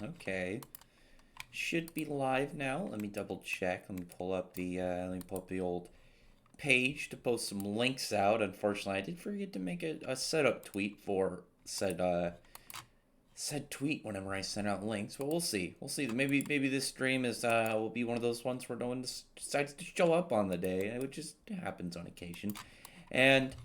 Okay. Should be live now. Let me double check. Let me pull up the old page to post some links out. Unfortunately, I did forget to make a setup tweet for said tweet whenever I send out links, but we'll see. We'll see. Maybe this stream is will be one of those ones where no one decides to show up on the day, which just happens on occasion, and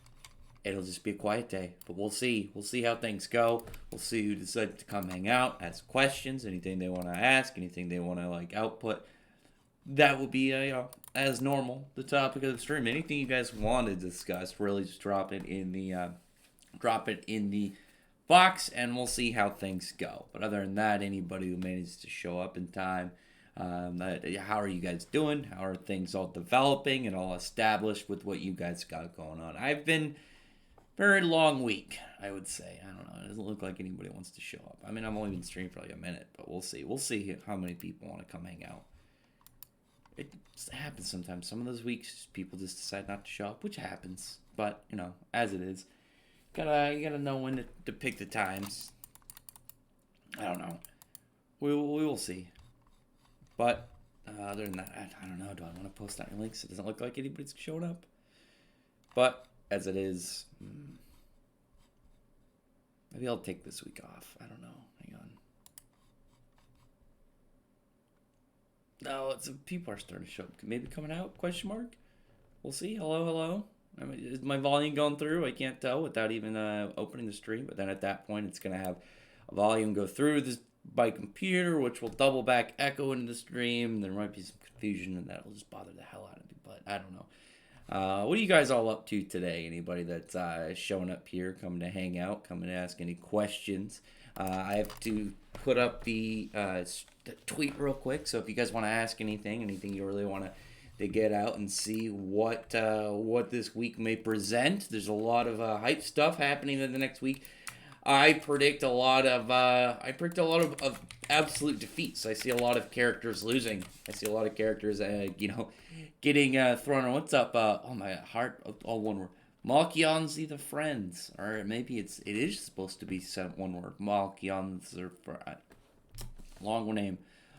it'll just be a quiet day. But we'll see. We'll see how things go. We'll see who decides to come hang out, ask questions, anything they want to ask, anything they want to like output. That will be as normal the topic of the stream. Anything you guys want to discuss, really just drop it in the box, and we'll see how things go. But other than that, anybody who manages to show up in time, how are you guys doing? How are things all developing and all established with what you guys got going on? I've been very long week, I would say. I don't know. It doesn't look like anybody wants to show up. I mean, I've only been streaming for like a minute, but we'll see. We'll see how many people want to come hang out. It happens sometimes. Some of those weeks, people just decide not to show up, which happens. But as it is, you gotta know when to pick the times. I don't know. We will see. But other than that, I don't know. Do I want to post any links? It doesn't look like anybody's showed up. But as it is, maybe I'll take this week off. I don't know. Hang on. No, people are starting to show up. Maybe coming out? Question mark. We'll see. Hello, hello. I mean, is my volume going through? I can't tell without even opening the stream. But then at that point, it's going to have a volume go through this by computer, which will double back echo into the stream. There might be some confusion, and that'll just bother the hell out of me. But I don't know. What are you guys all up to today? Anybody that's showing up here, coming to hang out, coming to ask any questions? I have to put up the tweet real quick. So if you guys want to ask anything you really want to get out and see what this week may present. There's a lot of hype stuff happening in the next week. I predict a lot of absolute defeats. I see a lot of characters losing. I see a lot of characters getting thrown. What's up? Oh my heart! All one word. Malkianzi the friends, or maybe it is supposed to be one word. Malkianzi, long name.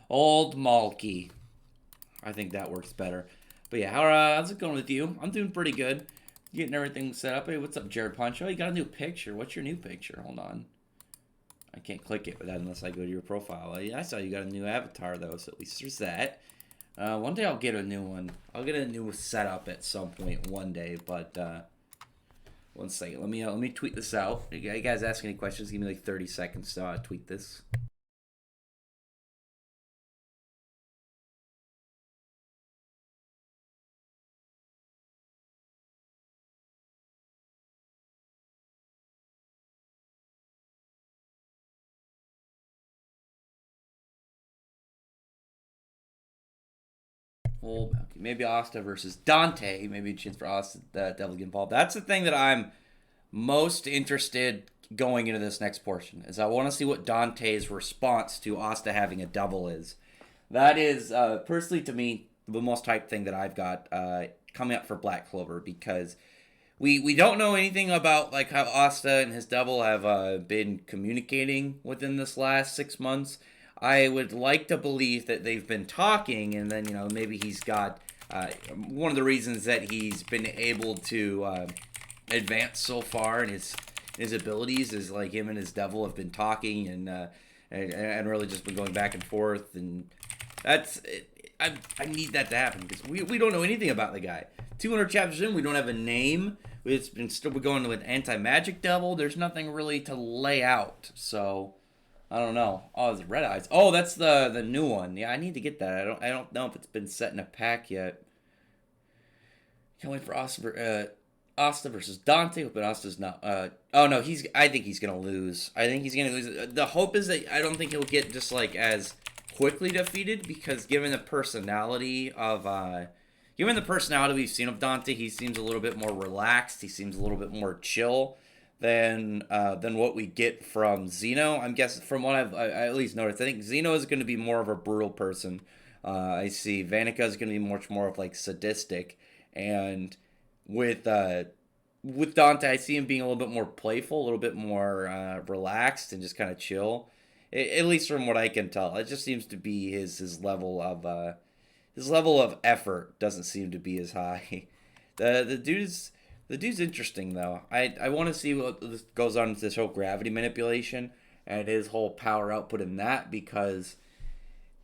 Old Malky. I think that works better. But yeah, how's it going with you? I'm doing pretty good. Getting everything set up. Hey, what's up, Jared Punch? Oh, you got a new picture. What's your new picture? Hold on. I can't click it with that unless I go to your profile. Yeah, I saw you got a new avatar, though, so at least there's that. One day I'll get a new one. I'll get a new setup at some point one day, but one second. Let me tweet this out. You guys ask any questions, give me like 30 seconds to tweet this. Well, maybe Asta versus Dante. Maybe a chance for Asta Devil to get involved. That's the thing that I'm most interested going into this next portion. Is I want to see what Dante's response to Asta having a double is. That is personally to me the most hyped thing that I've got coming up for Black Clover, because we don't know anything about like how Asta and his double have been communicating within this last 6 months. I would like to believe that they've been talking, and then maybe he's got one of the reasons that he's been able to advance so far in his abilities is like him and his devil have been talking and really just been going back and forth, and that's I need that to happen because we don't know anything about the guy. 200 chapters in, we don't have a name. It's been still going with anti-magic devil. There's nothing really to lay out, so. I don't know. Oh, is it Red Eyes? Oh, that's the new one. Yeah, I need to get that. I don't know if it's been set in a pack yet. Can't wait for Asta versus Dante, but Asta's not. Oh no, I think he's gonna lose. I think he's gonna lose. The hope is that I don't think he'll get just like as quickly defeated, because given the personality we've seen of Dante, he seems a little bit more relaxed. He seems a little bit more chill than what we get from Zeno. I'm guessing from what I at least noticed. I think Zeno is going to be more of a brutal person. I see Vanica is going to be much more of like sadistic, and with with Dante, I see him being a little bit more playful, a little bit more relaxed, and just kind of chill. At least from what I can tell, it just seems to be his level of effort doesn't seem to be as high. The dude's interesting though. I want to see what goes on with this whole gravity manipulation and his whole power output in that, because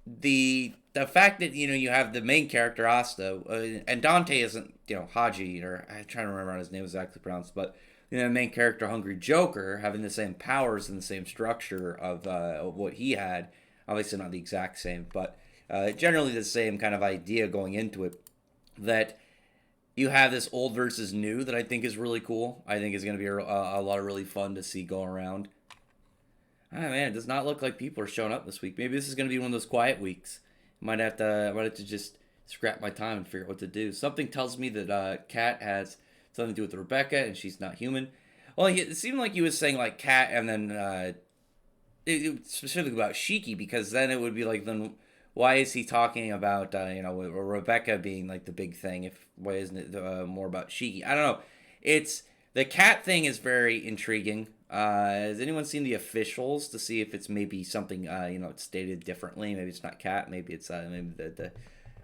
the fact that you have the main character Asta, and Dante isn't Haji, or I'm trying to remember how his name is exactly pronounced, but the main character Hungry Joker having the same powers and the same structure of what he had, obviously not the exact same, but generally the same kind of idea going into it, that you have this old versus new that I think is really cool. I think is going to be a lot of really fun to see go around. Ah man, it does not look like people are showing up this week. Maybe this is going to be one of those quiet weeks. I might have to just scrap my time and figure out what to do. Something tells me that Kat has something to do with Rebecca, and she's not human. Well, it seemed like he was saying like Kat, and then specifically about Shiki, because then it would be like, then why is he talking about Rebecca being like the big thing? If why isn't it more about Shiki? I don't know. It's the Cat thing is very intriguing. Has anyone seen the officials to see if it's maybe something it's stated differently? Maybe it's not Cat. Maybe it's maybe the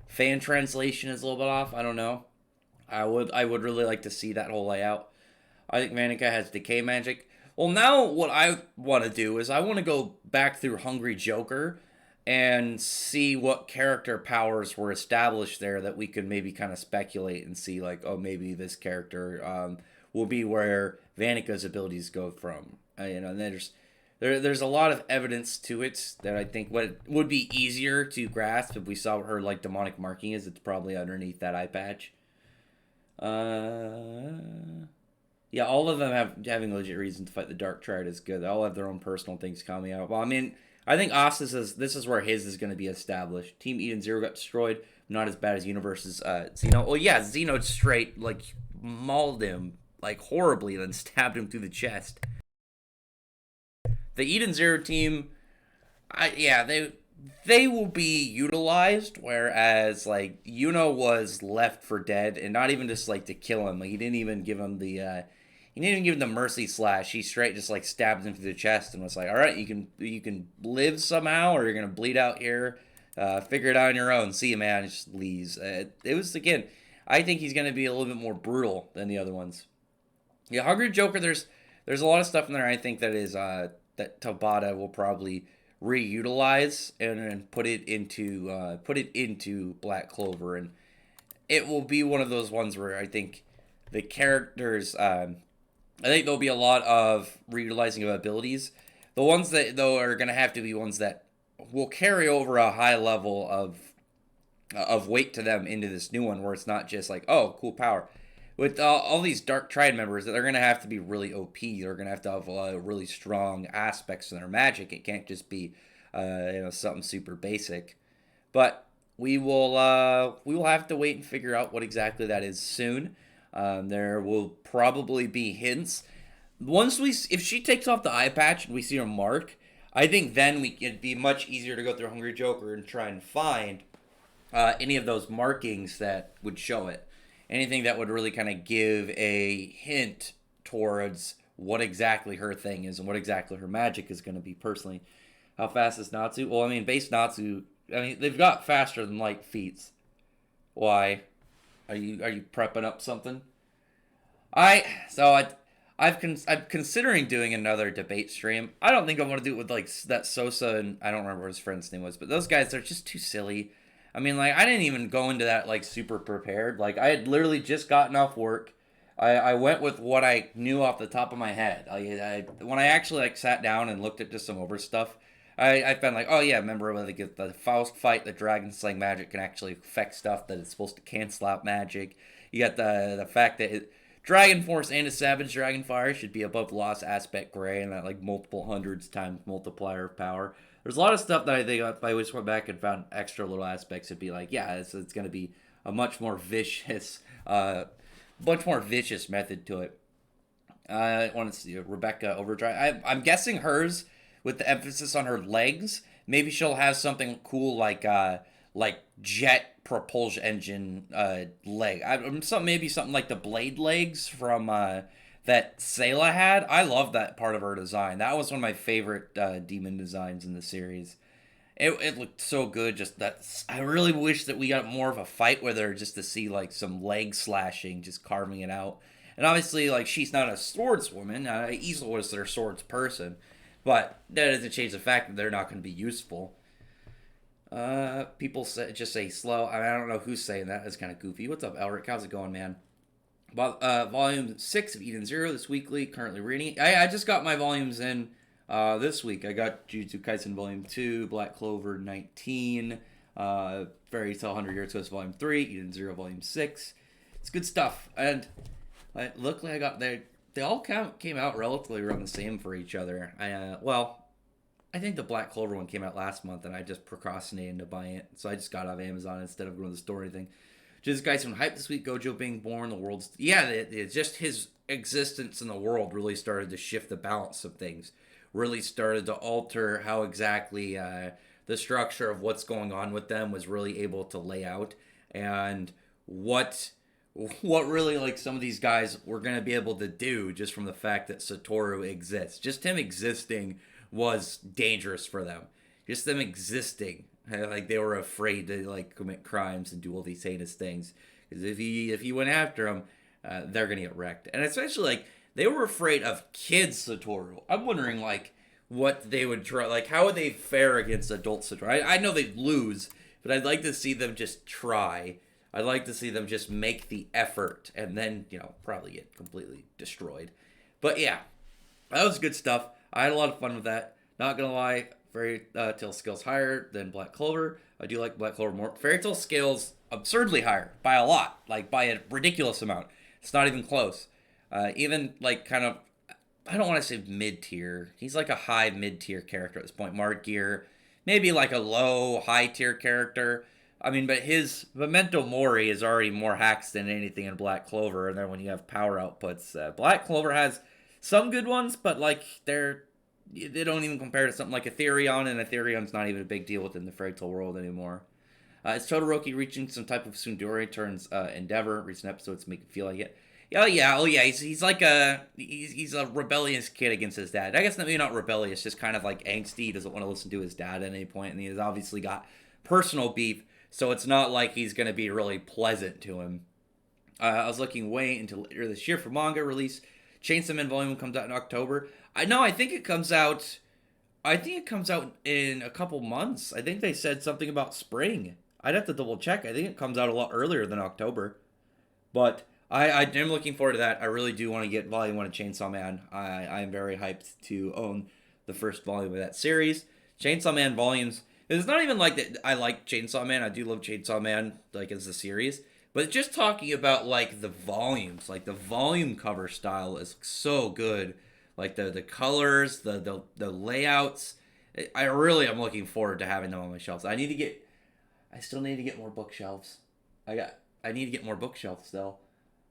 fan translation is a little bit off. I don't know. I would really like to see that whole layout. I think Manica has decay magic. Well, now what I want to do is I want to go back through Hungry Joker and see what character powers were established there that we could maybe kind of speculate and see, like, oh, maybe this character will be where Vanica's abilities go from. And there's a lot of evidence to it that I think would be easier to grasp if we saw what her like demonic marking is. It's probably underneath that eye patch. Yeah, all of them having legit reason to fight the Dark Triad is good. They all have their own personal things coming out. Well, I mean, I think Ostis this is where his is going to be established. Team Eden Zero got destroyed. Not as bad as Universe's Xeno. Well, yeah, Xeno straight like mauled him like horribly, then stabbed him through the chest. The Eden Zero team, they will be utilized, whereas like Yuno was left for dead, and not even just like to kill him. Like, he didn't even give him the mercy slash. He straight just like stabbed him through the chest and was like, "All right, you can live somehow, or you're gonna bleed out here. Figure it out on your own. See you, man." He just leaves. It was again. I think he's gonna be a little bit more brutal than the other ones. Yeah, Hungry Joker. There's a lot of stuff in there. I think that is that Tabata will probably reutilize and put it into Black Clover, and it will be one of those ones where I think the characters. I think there'll be a lot of reutilizing of abilities. The ones that though are gonna have to be ones that will carry over a high level of weight to them into this new one, where it's not just like, oh, cool power. With all these Dark Triad members, they're going to have to be really OP. They're going to have really strong aspects to their magic. It can't just be, something super basic. But we will have to wait and figure out what exactly that is soon. There will probably be hints. If she takes off the eye patch and we see her mark, I think then it'd be much easier to go through Hungry Joker and try and find any of those markings that would show it. Anything that would really kind of give a hint towards what exactly her thing is and what exactly her magic is going to be personally. How fast is Natsu? Well, I mean, base Natsu, they've got faster than light feats. Why? Are you prepping up something? I'm considering doing another debate stream. I don't think I want to do it with like that Sosa, and I don't remember what his friend's name was, but those guys, they're just too silly. I mean, like, I didn't even go into that, like, super prepared. Like, I had literally just gotten off work. I went with what I knew off the top of my head. When I actually, like, sat down and looked at just some over stuff, I found, like, oh, yeah, remember when the Faust fight, the Dragon Slaying magic can actually affect stuff that it's supposed to cancel out magic. You got the fact that Dragon Force and a Savage Dragon Fire should be above Lost Aspect Gray, and that, like, multiple hundreds times multiplier of power. There's a lot of stuff that I think if I just went back and found extra little aspects, it'd be like, yeah, it's going to be a much more vicious method to it. I want to see Rebecca Overdrive. I'm guessing hers with the emphasis on her legs. Maybe she'll have something cool like like jet propulsion engine leg. Maybe something like the blade legs from that Sayla had. I love that part of her design. That was one of my favorite demon designs in the series. It looked so good. Just that, I really wish that we got more of a fight with her, just to see like some leg slashing, just carving it out. And obviously, like, she's not a swordswoman. Easel was their swords person, but that doesn't change the fact that they're not going to be useful. People just say slow. I don't know who's saying that. That's kind of goofy. What's up, Elric? How's it going, man? Volume 6 of Eden Zero this weekly. Currently reading. I just got my volumes in this week. I got Jujutsu Kaisen Volume 2, Black Clover 19, Fairy Tail 100 Years Ghost Volume 3, Eden Zero Volume 6. It's good stuff. And luckily I got they all came out relatively around the same for each other. I think the Black Clover one came out last month, and I just procrastinated into buying it, so I just got it off Amazon instead of going to the store or anything. Just guys, some hype this week. Gojo being born, the world's just his existence in the world really started to shift the balance of things. Really started to alter how exactly the structure of what's going on with them was really able to lay out, and what really like some of these guys were going to be able to do just from the fact that Satoru exists. Just him existing was dangerous for them. Just them existing, like they were afraid to like commit crimes and do all these heinous things. Because if he went after them, they're gonna get wrecked. And especially like they were afraid of kids Satoru. I'm wondering like what they would try, like how would they fare against adult Satoru? I know they'd lose, but I'd like to see them just try. I'd like to see them just make the effort, and then probably get completely destroyed. But yeah, that was good stuff. I had a lot of fun with that. Not gonna lie, Fairy Tail scales higher than Black Clover. I do like Black Clover more. Fairy Tail scales absurdly higher by a lot, like by a ridiculous amount. It's not even close. Even like kind of, I don't want to say mid tier. He's like a high mid tier character at this point. Mark Gear, maybe like a low high tier character. I mean, but his Memento Mori is already more hacks than anything in Black Clover. And then when you have power outputs, Black Clover has some good ones, but like they don't even compare to something like Ethereon, and Ethereon's not even a big deal within the Fairy Tail world anymore. It's Todoroki reaching some type of Tsundere turns endeavor. Recent episodes make it feel like it. Oh yeah. He's like he's a rebellious kid against his dad. I guess maybe not rebellious, just kind of like angsty. He doesn't want to listen to his dad at any point, and he's obviously got personal beef. So it's not like he's gonna be really pleasant to him. I was looking way until later this year for manga release. Chainsaw Man Volume 1 comes out in October. I think it comes out in a couple months. I think they said something about spring. I'd have to double check. I think it comes out a lot earlier than October. But I am looking forward to that. I really do want to get Volume 1 of Chainsaw Man. I am very hyped to own the first volume of that series. Chainsaw Man volumes. It's not even like that I like Chainsaw Man. I do love Chainsaw Man, like, as a series. But just talking about, like, the volumes. Like, the volume cover style is so good. Like, the colors, the layouts. I really am looking forward to having them on my shelves. I still need to get more bookshelves. I need to get more bookshelves still.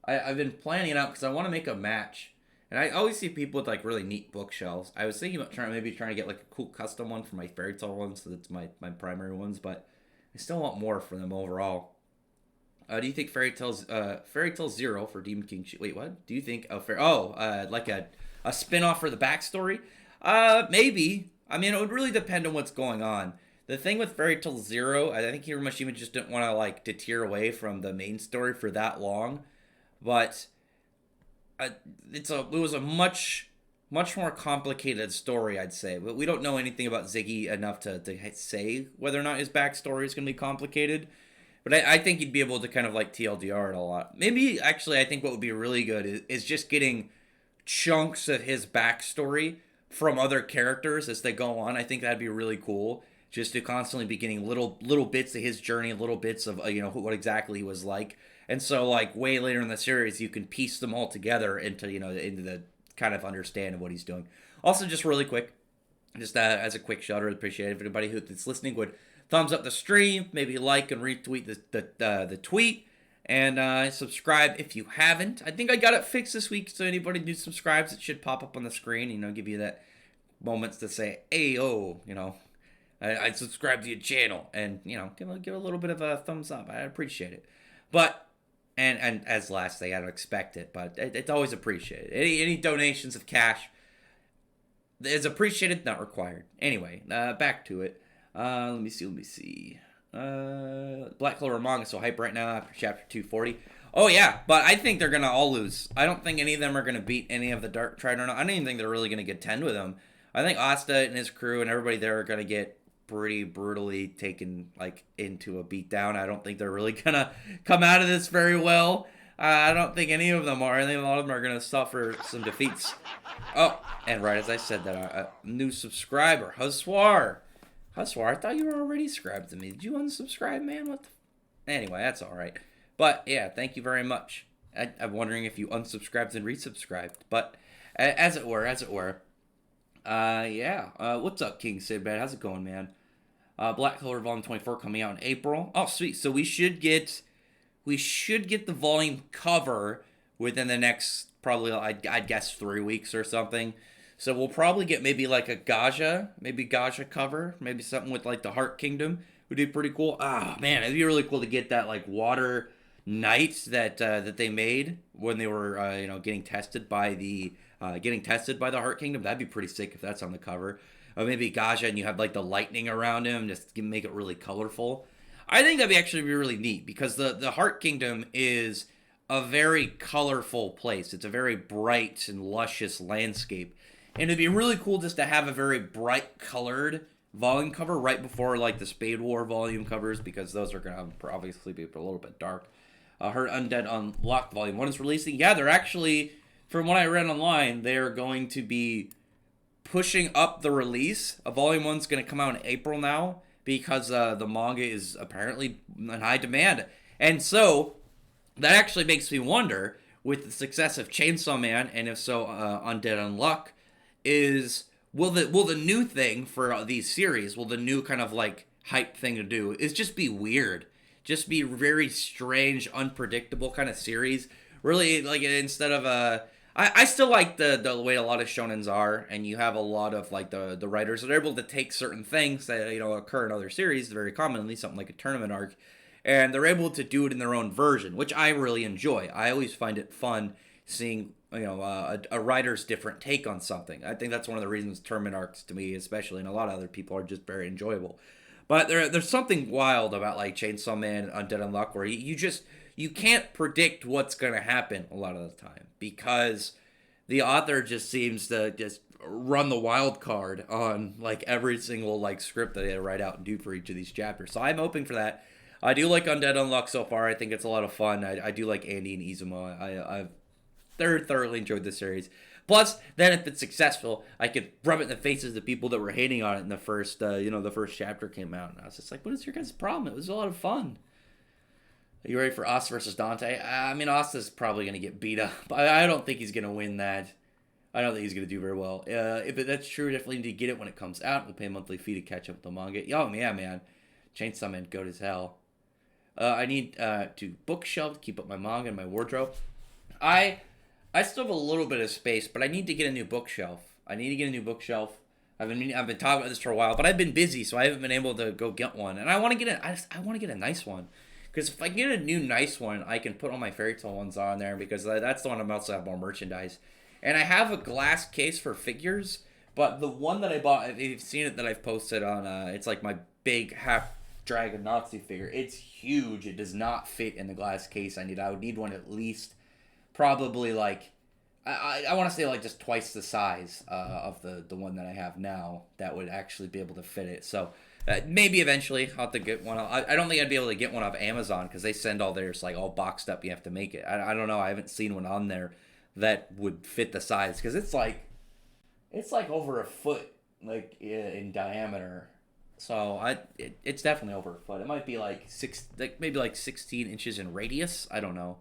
I've been planning it out because I want to make a match. And I always see people with like really neat bookshelves. I was thinking about trying to get like a cool custom one for my Fairy Tail ones, so that's my primary ones, but I still want more for them overall. Do you think Fairy Tail Zero for Demon King? Wait, what? Do you think like a spin-off for the backstory? Maybe. I mean, it would really depend on what's going on. The thing with Fairy Tail Zero, I think Hiroshima just didn't want to like deter away from the main story for that long, but it was a much more complicated story, I'd say. But we don't know anything about Ziggy enough to say whether or not his backstory is going to be complicated. But I think you'd be able to kind of like TLDR it a lot. Maybe, actually, I think what would be really good is just getting chunks of his backstory from other characters as they go on. I think that'd be really cool. Just to constantly be getting little bits of his journey, little bits of what exactly he was like. And so, like, way later in the series, you can piece them all together into the kind of understand of what he's doing. Also, just really quick, just as a quick shout out, appreciate it. If anybody that's listening would thumbs up the stream, maybe like and retweet the tweet, and subscribe if you haven't. I think I got it fixed this week, so anybody who subscribes, it should pop up on the screen. Give you that moments to say, "Hey, oh," I'd subscribe to your channel and, give a little bit of a thumbs up. I appreciate it. But, and as last thing, I don't expect it, but it's always appreciated. Any donations of cash is appreciated, not required. Anyway, back to it. Let me see. Black Clover manga so hype right now after chapter 240. Oh yeah, but I think they're gonna all lose. I don't think any of them are gonna beat any of the Dark Trident. I don't even think they're really gonna get 10 with them. I think Asta and his crew and everybody there are gonna get pretty brutally taken into a beatdown. I don't think they're really gonna come out of this very well. I don't think any of them are. I think a lot of them are gonna suffer some defeats. Oh, and right as I said that, a new subscriber, Huswar, I thought you were already subscribed to me. Did you unsubscribe, man? What the... Anyway, that's all right. But, yeah, thank you very much. I'm wondering if you unsubscribed and resubscribed. But, as it were. Yeah. What's up, King Sidbad? How's it going, man? Black Clover Volume 24 coming out in April. Oh, sweet. So we should get the volume cover within the next, probably, I'd guess 3 weeks or something. So we'll probably get maybe like a Gaja cover, maybe something with like the Heart Kingdom would be pretty cool. Ah, man, it'd be really cool to get that like water knight that they made when they were getting tested by the Heart Kingdom. That'd be pretty sick if that's on the cover. Or maybe Gaja and you have like the lightning around him, just to make it really colorful. I think that'd actually be really neat because the Heart Kingdom is a very colorful place. It's a very bright and luscious landscape. And it'd be really cool just to have a very bright colored volume cover right before like the Spade War volume covers, because those are going to obviously be a little bit dark. Her Undead Unlocked Volume 1 is releasing. Yeah, they're actually, from what I read online, they're going to be pushing up the release. Volume 1's going to come out in April now because the manga is apparently in high demand. And so that actually makes me wonder, with the success of Chainsaw Man, and if so, Undead Unluck, will the new thing for these series, will the new kind of like hype thing to do is just be weird, just be very strange, unpredictable kind of series. Really, like, instead of I still like the way a lot of shonens are, and you have a lot of like the writers that are able to take certain things that occur in other series very commonly, something like a tournament arc, and they're able to do it in their own version, which I really enjoy. I always find it fun seeing a writer's different take on something. I think that's one of the reasons tournament arcs, to me especially, and a lot of other people, are just very enjoyable. But there's something wild about like Chainsaw Man and Undead Unluck, where you can't predict what's going to happen a lot of the time, because the author just seems to just run the wild card on like every single like script that they write out and do for each of these chapters. So I'm hoping for that. I do like Undead Unluck so far. I think it's a lot of fun. I do like Andy and Izumo. I've thoroughly enjoyed this series. Plus, then if it's successful, I could rub it in the faces of the people that were hating on it in the first, the first chapter came out. And I was just like, what is your guys' problem? It was a lot of fun. Are you ready for Asta versus Dante? I mean, Asta's probably going to get beat up. I don't think he's going to win that. I don't think he's going to do very well. If that's true, definitely need to get it when it comes out. We'll pay a monthly fee to catch up with the manga. Oh, yeah, man. Chainsaw Man, goat as hell. I need to bookshelf to keep up my manga and my wardrobe. I still have a little bit of space, but I need to get a new bookshelf. I've been talking about this for a while, but I've been busy, so I haven't been able to go get one. And I want to get a nice one, because if I get a new nice one, I can put all my Fairy Tail ones on there, because that's the one I'm also have more merchandise. And I have a glass case for figures, but the one that I bought, if you've seen it that I've posted on, it's like my big half Dragon Nazi figure. It's huge. It does not fit in the glass case I need. I would need one at least probably like, I want to say like just twice the size of the one that I have now that would actually be able to fit it. So maybe eventually I'll have to get one. I don't think I'd be able to get one off Amazon, because they send all theirs like all boxed up. You have to make it. I don't know. I haven't seen one on there that would fit the size, because it's like over a foot like in diameter. So it's definitely over a foot. It might be like maybe like 16 inches in radius. I don't know.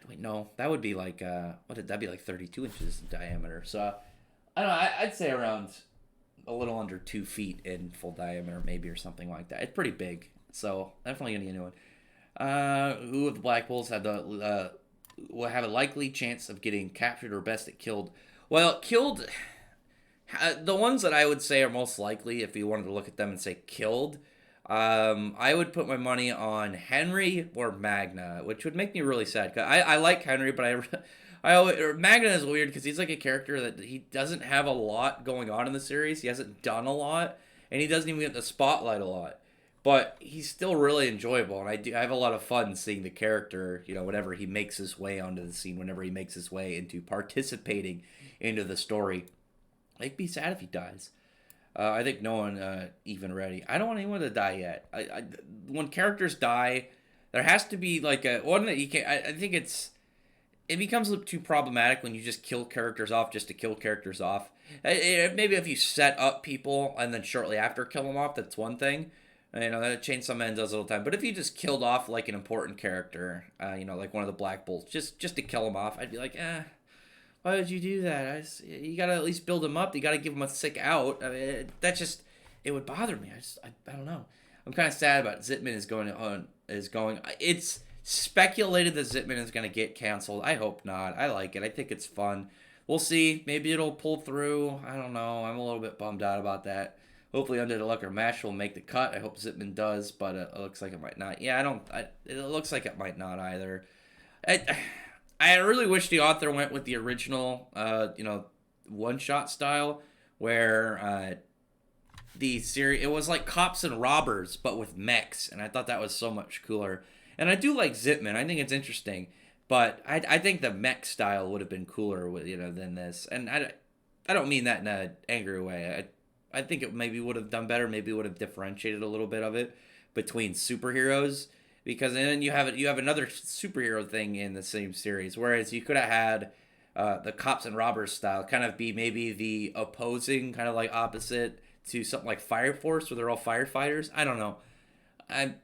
Wait, no, that would be like that'd be like 32 inches in diameter. So I don't know. I'd say around a little under 2 feet in full diameter, maybe, or something like that. It's pretty big. So definitely gonna get a new one. Who of the Black Bulls will have a likely chance of getting captured or bested killed? Well, killed The ones that I would say are most likely, if you wanted to look at them and say killed, I would put my money on Henry or Magna, which would make me really sad. 'Cause I like Henry, but Magna is weird because he's like a character that he doesn't have a lot going on in the series. He hasn't done a lot, and he doesn't even get the spotlight a lot. But he's still really enjoyable, and I have a lot of fun seeing the character, whenever he makes his way onto the scene, whenever he makes his way into participating into the story. I'd be sad if he dies. I think no one even ready. I don't want anyone to die yet. When characters die, there has to be like a one that you can't. I think it becomes too problematic when you just kill characters off just to kill characters off. Maybe if you set up people and then shortly after kill them off, that's one thing. That Chainsaw Man does all the time. But if you just killed off like an important character, like one of the Black Bolts, just to kill him off, I'd be like, why would you do that? You gotta at least build him up. You gotta give him a sick out. I mean, it would bother me. I don't know. I'm kind of sad about Zitman is going. It's speculated that Zitman is gonna get canceled. I hope not. I like it. I think it's fun. We'll see. Maybe it'll pull through. I don't know. I'm a little bit bummed out about that. Hopefully, Under the Luck or Mash will make the cut. I hope Zitman does, but it looks like it might not. Yeah, it looks like it might not either. I really wish the author went with the original, one-shot style, where the series, it was like Cops and Robbers, but with mechs, and I thought that was so much cooler. And I do like Zitman. I think it's interesting, but I think the mech style would have been cooler, than this. And I don't mean that in an angry way. I think it maybe would have done better. Maybe would have differentiated a little bit of it between superheroes, because then you have another superhero thing in the same series. Whereas you could have had the Cops and Robbers style kind of be maybe the opposing, kind of like opposite to something like Fire Force, where they're all firefighters. I don't know. I'm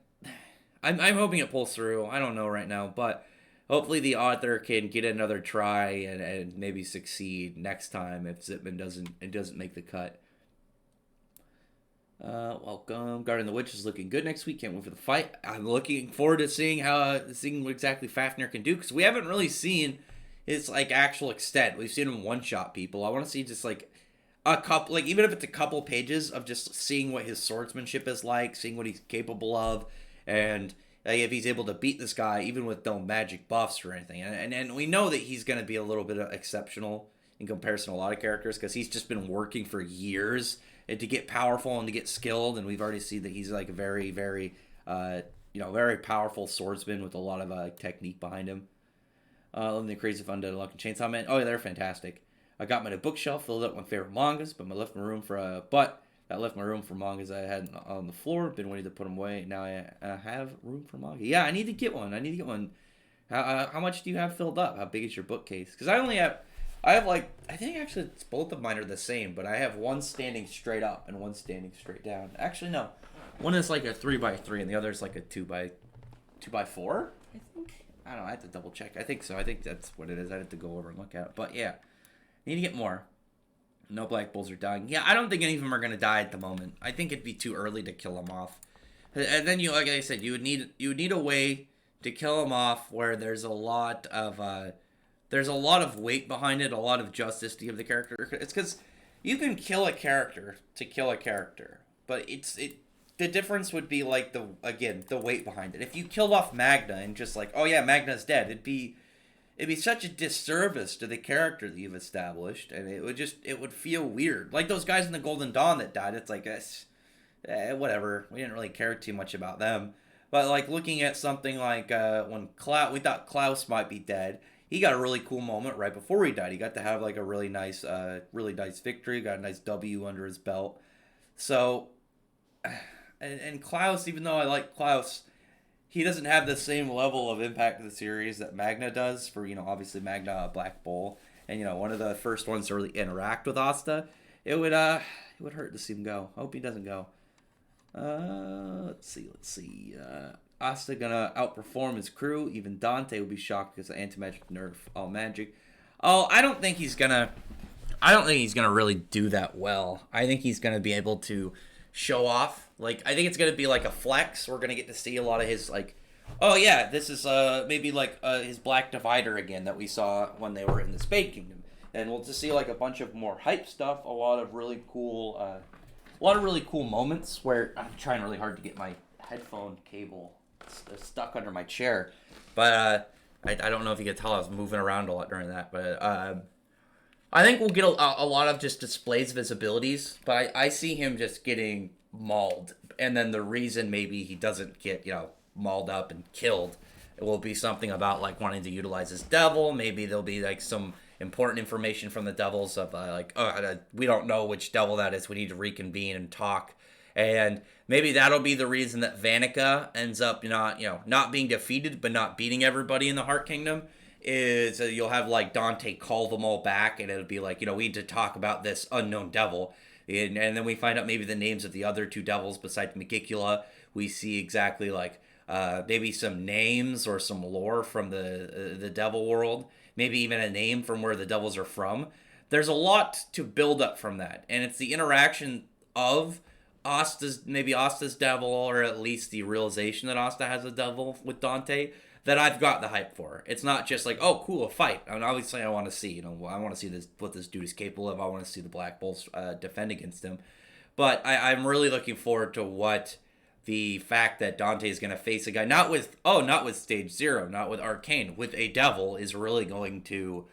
hoping it pulls through. I don't know right now, but hopefully the author can get another try and maybe succeed next time if Zitman doesn't make the cut. Welcome. Guardian the Witch is looking good next week. Can't wait for the fight. I'm looking forward to seeing what exactly Fafnir can do, because we haven't really seen his like actual extent. We've seen him one-shot people. I want to see just like a couple, like even if it's a couple pages of just seeing what his swordsmanship is like, seeing what he's capable of, and if he's able to beat this guy even with no magic buffs or anything. And we know that he's going to be a little bit exceptional in comparison to a lot of characters, because he's just been working for years to get powerful and to get skilled, and we've already seen that he's like a very, very, very powerful swordsman with a lot of technique behind him. Loving the Crazy Fun Dead Luck and Chainsaw Man. Oh yeah, they're fantastic. I got my bookshelf filled up with my favorite mangas, but I left my room for mangas I had on the floor. Been waiting to put them away. Now I have room for manga. Yeah, I need to get one. How much do you have filled up? How big is your bookcase? Because I think actually it's both of mine are the same, but I have one standing straight up and one standing straight down. Actually, no. One is like a 3x3 and the other is like a 2x4, I think. I don't know. I have to double check. I think so. I think that's what it is. I have to go over and look at it. But yeah, need to get more. No Black Bulls are dying. Yeah, I don't think any of them are going to die at the moment. I think it'd be too early to kill them off. And then like I said, you would need a way to kill them off where there's a lot of weight behind it, a lot of justice to give the character. It's because you can kill a character to kill a character, but the difference would be like the weight behind it. If you killed off Magna and just like, oh yeah, Magna's dead, it'd be such a disservice to the character that you've established, and it would feel weird. Like those guys in the Golden Dawn that died, it's like, whatever. We didn't really care too much about them. But like looking at something like when we thought Klaus might be dead. He got a really cool moment right before he died. He got to have like a really nice victory. Got a nice W under his belt. So, and Klaus, even though I like Klaus, he doesn't have the same level of impact to the series that Magna does. For obviously Magna, a Black Bull, and one of the first ones to really interact with Asta. It would hurt to see him go. I hope he doesn't go. Let's see. Asta gonna outperform his crew. Even Dante would be shocked because the anti-magic nerf all magic. Oh, I don't think he's gonna really do that well. I think he's gonna be able to show off. Like, I think it's gonna be like a flex. We're gonna get to see a lot of his like, oh yeah, this is maybe like his Black Divider again that we saw when they were in the Spade Kingdom. and we'll just see like a bunch of more hype stuff, a lot of really cool, moments where I'm trying really hard to get my headphone cable stuck under my chair, but I don't know if you could tell I was moving around a lot during that, but I think we'll get a lot of just displays of his abilities, but I see him just getting mauled, and then the reason maybe he doesn't get mauled up and killed, it will be something about like wanting to utilize his devil. Maybe there'll be like some important information from the devils of we don't know which devil that is. We need to reconvene and talk, and maybe that'll be the reason that Vanica ends up not being defeated, but not beating everybody in the Heart Kingdom. Is you'll have like Dante call them all back, and it'll be like we need to talk about this unknown devil, and then we find out maybe the names of the other two devils besides Megicula. We see exactly like maybe some names or some lore from the devil world, maybe even a name from where the devils are from. There's a lot to build up from that, and it's the interaction of Asta's devil, or at least the realization that Asta has a devil with Dante, that I've got the hype for. It's not just like, oh, cool, a fight. I mean, obviously, I want to see, I want to see what this dude is capable of. I want to see the Black Bulls defend against him. But I'm really looking forward to what the fact that Dante is going to face a guy not with Stage Zero, not with Arcane, with a devil is really going to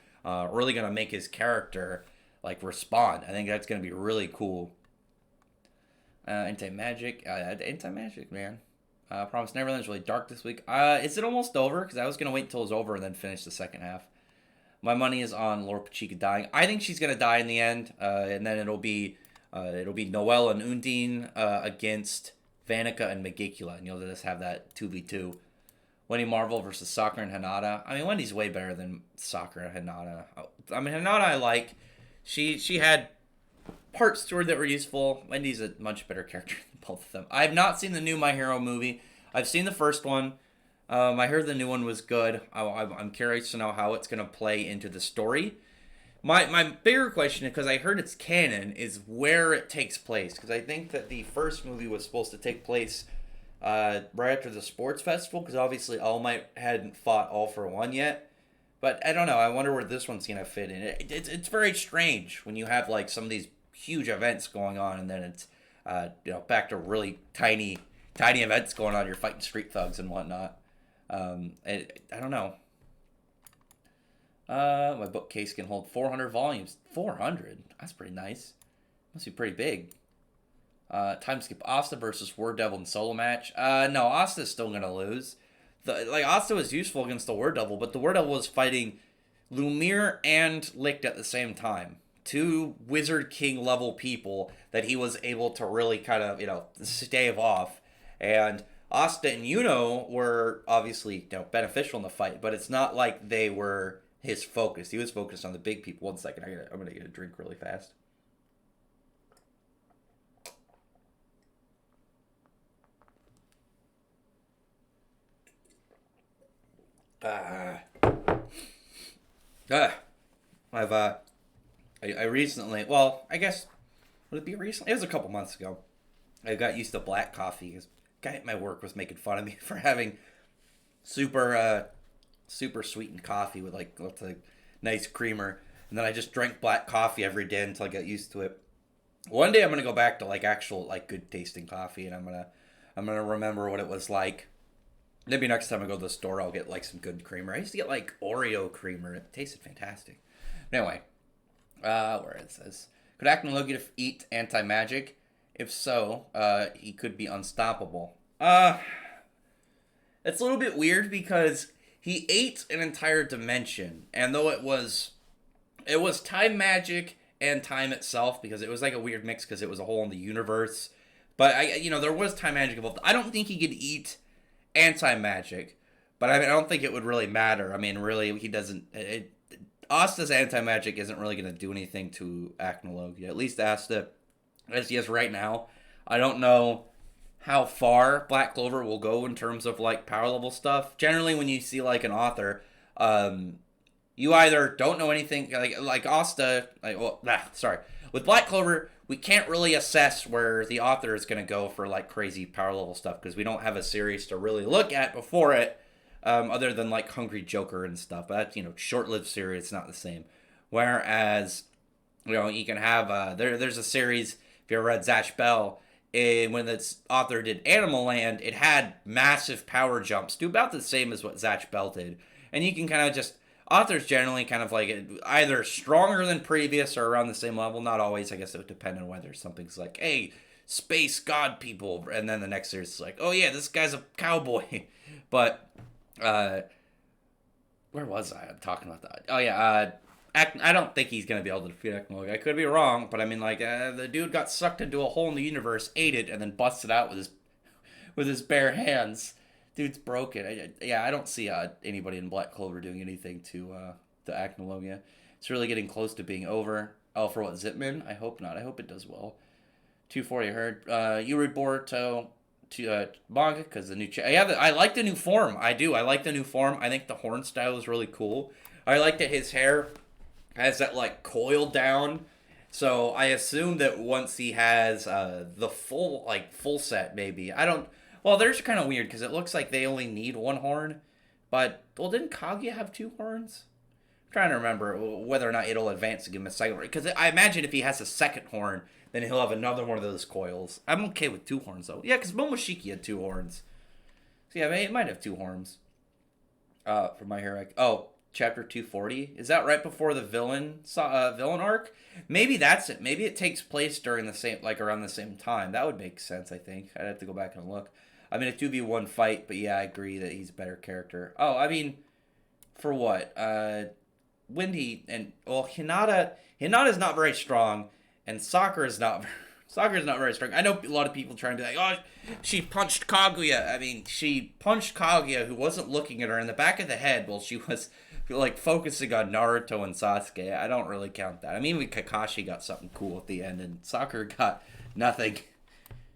make his character like respond. I think that's going to be really cool. Anti-magic, man. Promised Neverland's really dark this week. Is it almost over? Because I was going to wait until it was over and then finish the second half. My money is on Laura Pachica dying. I think she's going to die in the end. And then it'll be Noelle and Undine against Vanica and Megicula. And you'll just have that 2v2. Wendy Marvel versus Sakura and Hinata. I mean, Wendy's way better than Sakura and Hinata. I mean, Hinata I like. She had parts to her that were useful. Wendy's a much better character than both of them. I have not seen the new My Hero movie. I've seen the first one. I heard the new one was good. I'm curious to know how it's going to play into the story. My bigger question, because I heard it's canon, is where it takes place. Because I think that the first movie was supposed to take place right after the sports festival, because obviously All Might hadn't fought All For One yet. But I don't know. I wonder where this one's going to fit in. It's very strange when you have like some of these huge events going on, and then it's back to really tiny events going on. You're fighting street thugs and whatnot. I don't know. My bookcase can hold 400 volumes. 400? That's pretty nice. Must be pretty big. Time skip Asta versus War Devil in solo match. No, Asta's still gonna lose. Asta was useful against the War Devil, but the War Devil was fighting Lumiere and Licht at the same time. Two Wizard King level people that he was able to really kind of, stave off. And Asta and Yuno were obviously, beneficial in the fight, but it's not like they were his focus. He was focused on the big people. 1 second, I'm going to get a drink really fast. I recently, well, I guess, would it be recently? It was a couple months ago. I got used to black coffee because guy at my work was making fun of me for having super sweetened coffee with like a nice creamer, and then I just drank black coffee every day until I got used to it. One day I'm gonna go back to like actual like good tasting coffee, and I'm gonna remember what it was like. Maybe next time I go to the store I'll get like some good creamer. I used to get like Oreo creamer. It tasted fantastic. Anyway, where it says, could Acnologia eat anti-magic? If so, he could be unstoppable. It's a little bit weird because he ate an entire dimension, and though it was time magic and time itself, because it was like a weird mix because it was a hole in the universe. But there was time magic involved. I don't think he could eat anti-magic, but I don't think it would really matter. I mean, really, he doesn't. Asta's anti-magic isn't really going to do anything to Acnologia. At least Asta, as he is right now. I don't know how far Black Clover will go in terms of like power level stuff. Generally, when you see like an author, you either don't know anything like Asta. With Black Clover, we can't really assess where the author is going to go for like crazy power level stuff because we don't have a series to really look at before it. Other than like Hungry Joker and stuff, but that's short-lived series. It's not the same. Whereas, you can have there's a series, if you ever read Zatch Bell, and when its author did Animal Land, it had massive power jumps, do about the same as what Zatch Bell did. And you can kind of just, authors generally kind of like either stronger than previous or around the same level. Not always, I guess it would depend on whether something's like, hey, space god people, and then the next series is like, oh yeah, this guy's a cowboy. But where was I? I'm talking about that. Oh yeah, I don't think he's gonna be able to defeat Ekmog. I could be wrong, but I mean, like, the dude got sucked into a hole in the universe, ate it, and then busted out with his bare hands. Dude's broken. I don't see anybody in Black Clover doing anything to Acnologia. It's really getting close to being over. Oh, for what, Zipman? I hope not. I hope it does well. 240, I heard. Yuri Boruto to Manga, because the new... I like the new form. I do. I like the new form. I think the horn style is really cool. I like that his hair has that, like, coiled down. So I assume that once he has the full set, maybe. I don't... Well, theirs are kind of weird, because it looks like they only need one horn. But, well, didn't Kaguya have 2 horns? I'm trying to remember whether or not it'll advance to give him a second horn. Because I imagine if he has a second horn, then he'll have another one of those coils. I'm okay with 2 horns, though. Yeah, because Momoshiki had 2 horns. So, yeah, it might have 2 horns. For My Hero. Oh, chapter 240? Is that right before the villain arc? Maybe that's it. Maybe it takes place during the same, like, around the same time. That would make sense, I think. I'd have to go back and look. I mean, a 2v1 fight, but yeah, I agree that he's a better character. Oh, I mean, for what? Wendy and, well, Hinata's not very strong, and Sakura is not very strong. I know a lot of people trying to be like, oh, she punched Kaguya. I mean, she punched Kaguya, who wasn't looking at her, in the back of the head while she was, like, focusing on Naruto and Sasuke. I don't really count that. I mean, even Kakashi got something cool at the end, and Sakura got nothing.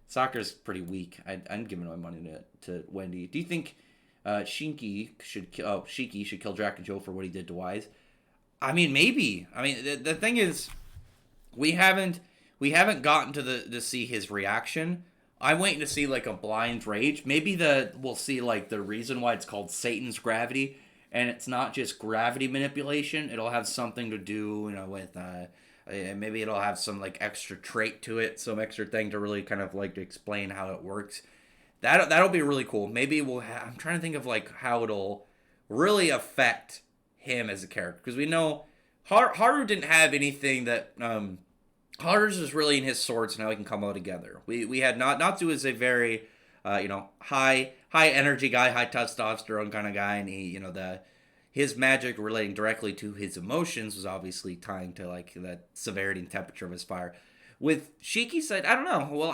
Sakura's pretty weak. I'm giving my money to Wendy. Do you think Shiki should kill Draken Joe for what he did to Wise? I mean, maybe. I mean, the thing is, we haven't gotten to see his reaction. I'm waiting to see, like, a blind rage. Maybe we'll see, like, the reason why it's called Satan's gravity, and it's not just gravity manipulation. It'll have something to do, with maybe it'll have some, like, extra trait to it, some extra thing to really kind of, like, explain how it works. That'll be really cool. Maybe I'm trying to think of, like, how it'll really affect him as a character, because we know Haru didn't have anything that Haru's is really in his swords and how he can come all together. We had Natsu is a very high energy guy, high testosterone kind of guy, and he his magic relating directly to his emotions was obviously tying to, like, the severity and temperature of his fire. With Shiki's side, I don't know.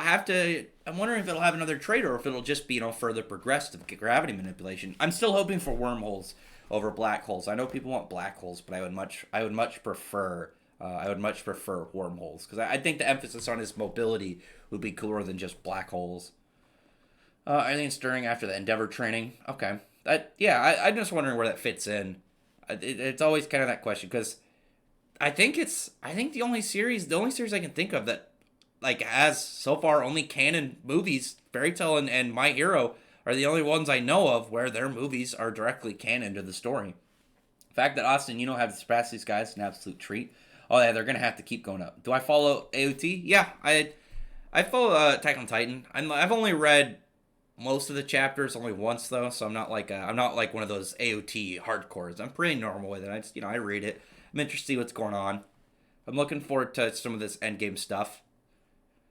I'm wondering if it'll have another trait or if it'll just be, further progressive gravity manipulation. I'm still hoping for wormholes over black holes. I know people want black holes, but I would much prefer wormholes, because I think the emphasis on his mobility would be cooler than just black holes. Anything stirring after the Endeavor training? Okay. I'm just wondering where that fits in. It's always kind of that question, because I think the only series I can think of that, like, has so far only canon movies, Fairy Tail and My Hero are the only ones I know of where their movies are directly canon to the story. The fact that Austin, have surpassed these guys is an absolute treat. Oh yeah, they're gonna have to keep going up. Do I follow AOT? Yeah, I follow Attack on Titan. I've only read most of the chapters, only once though, so I'm not like one of those AOT hardcores. I'm pretty normal with it. I just I read it. I'm interested to see what's going on. I'm looking forward to some of this endgame stuff.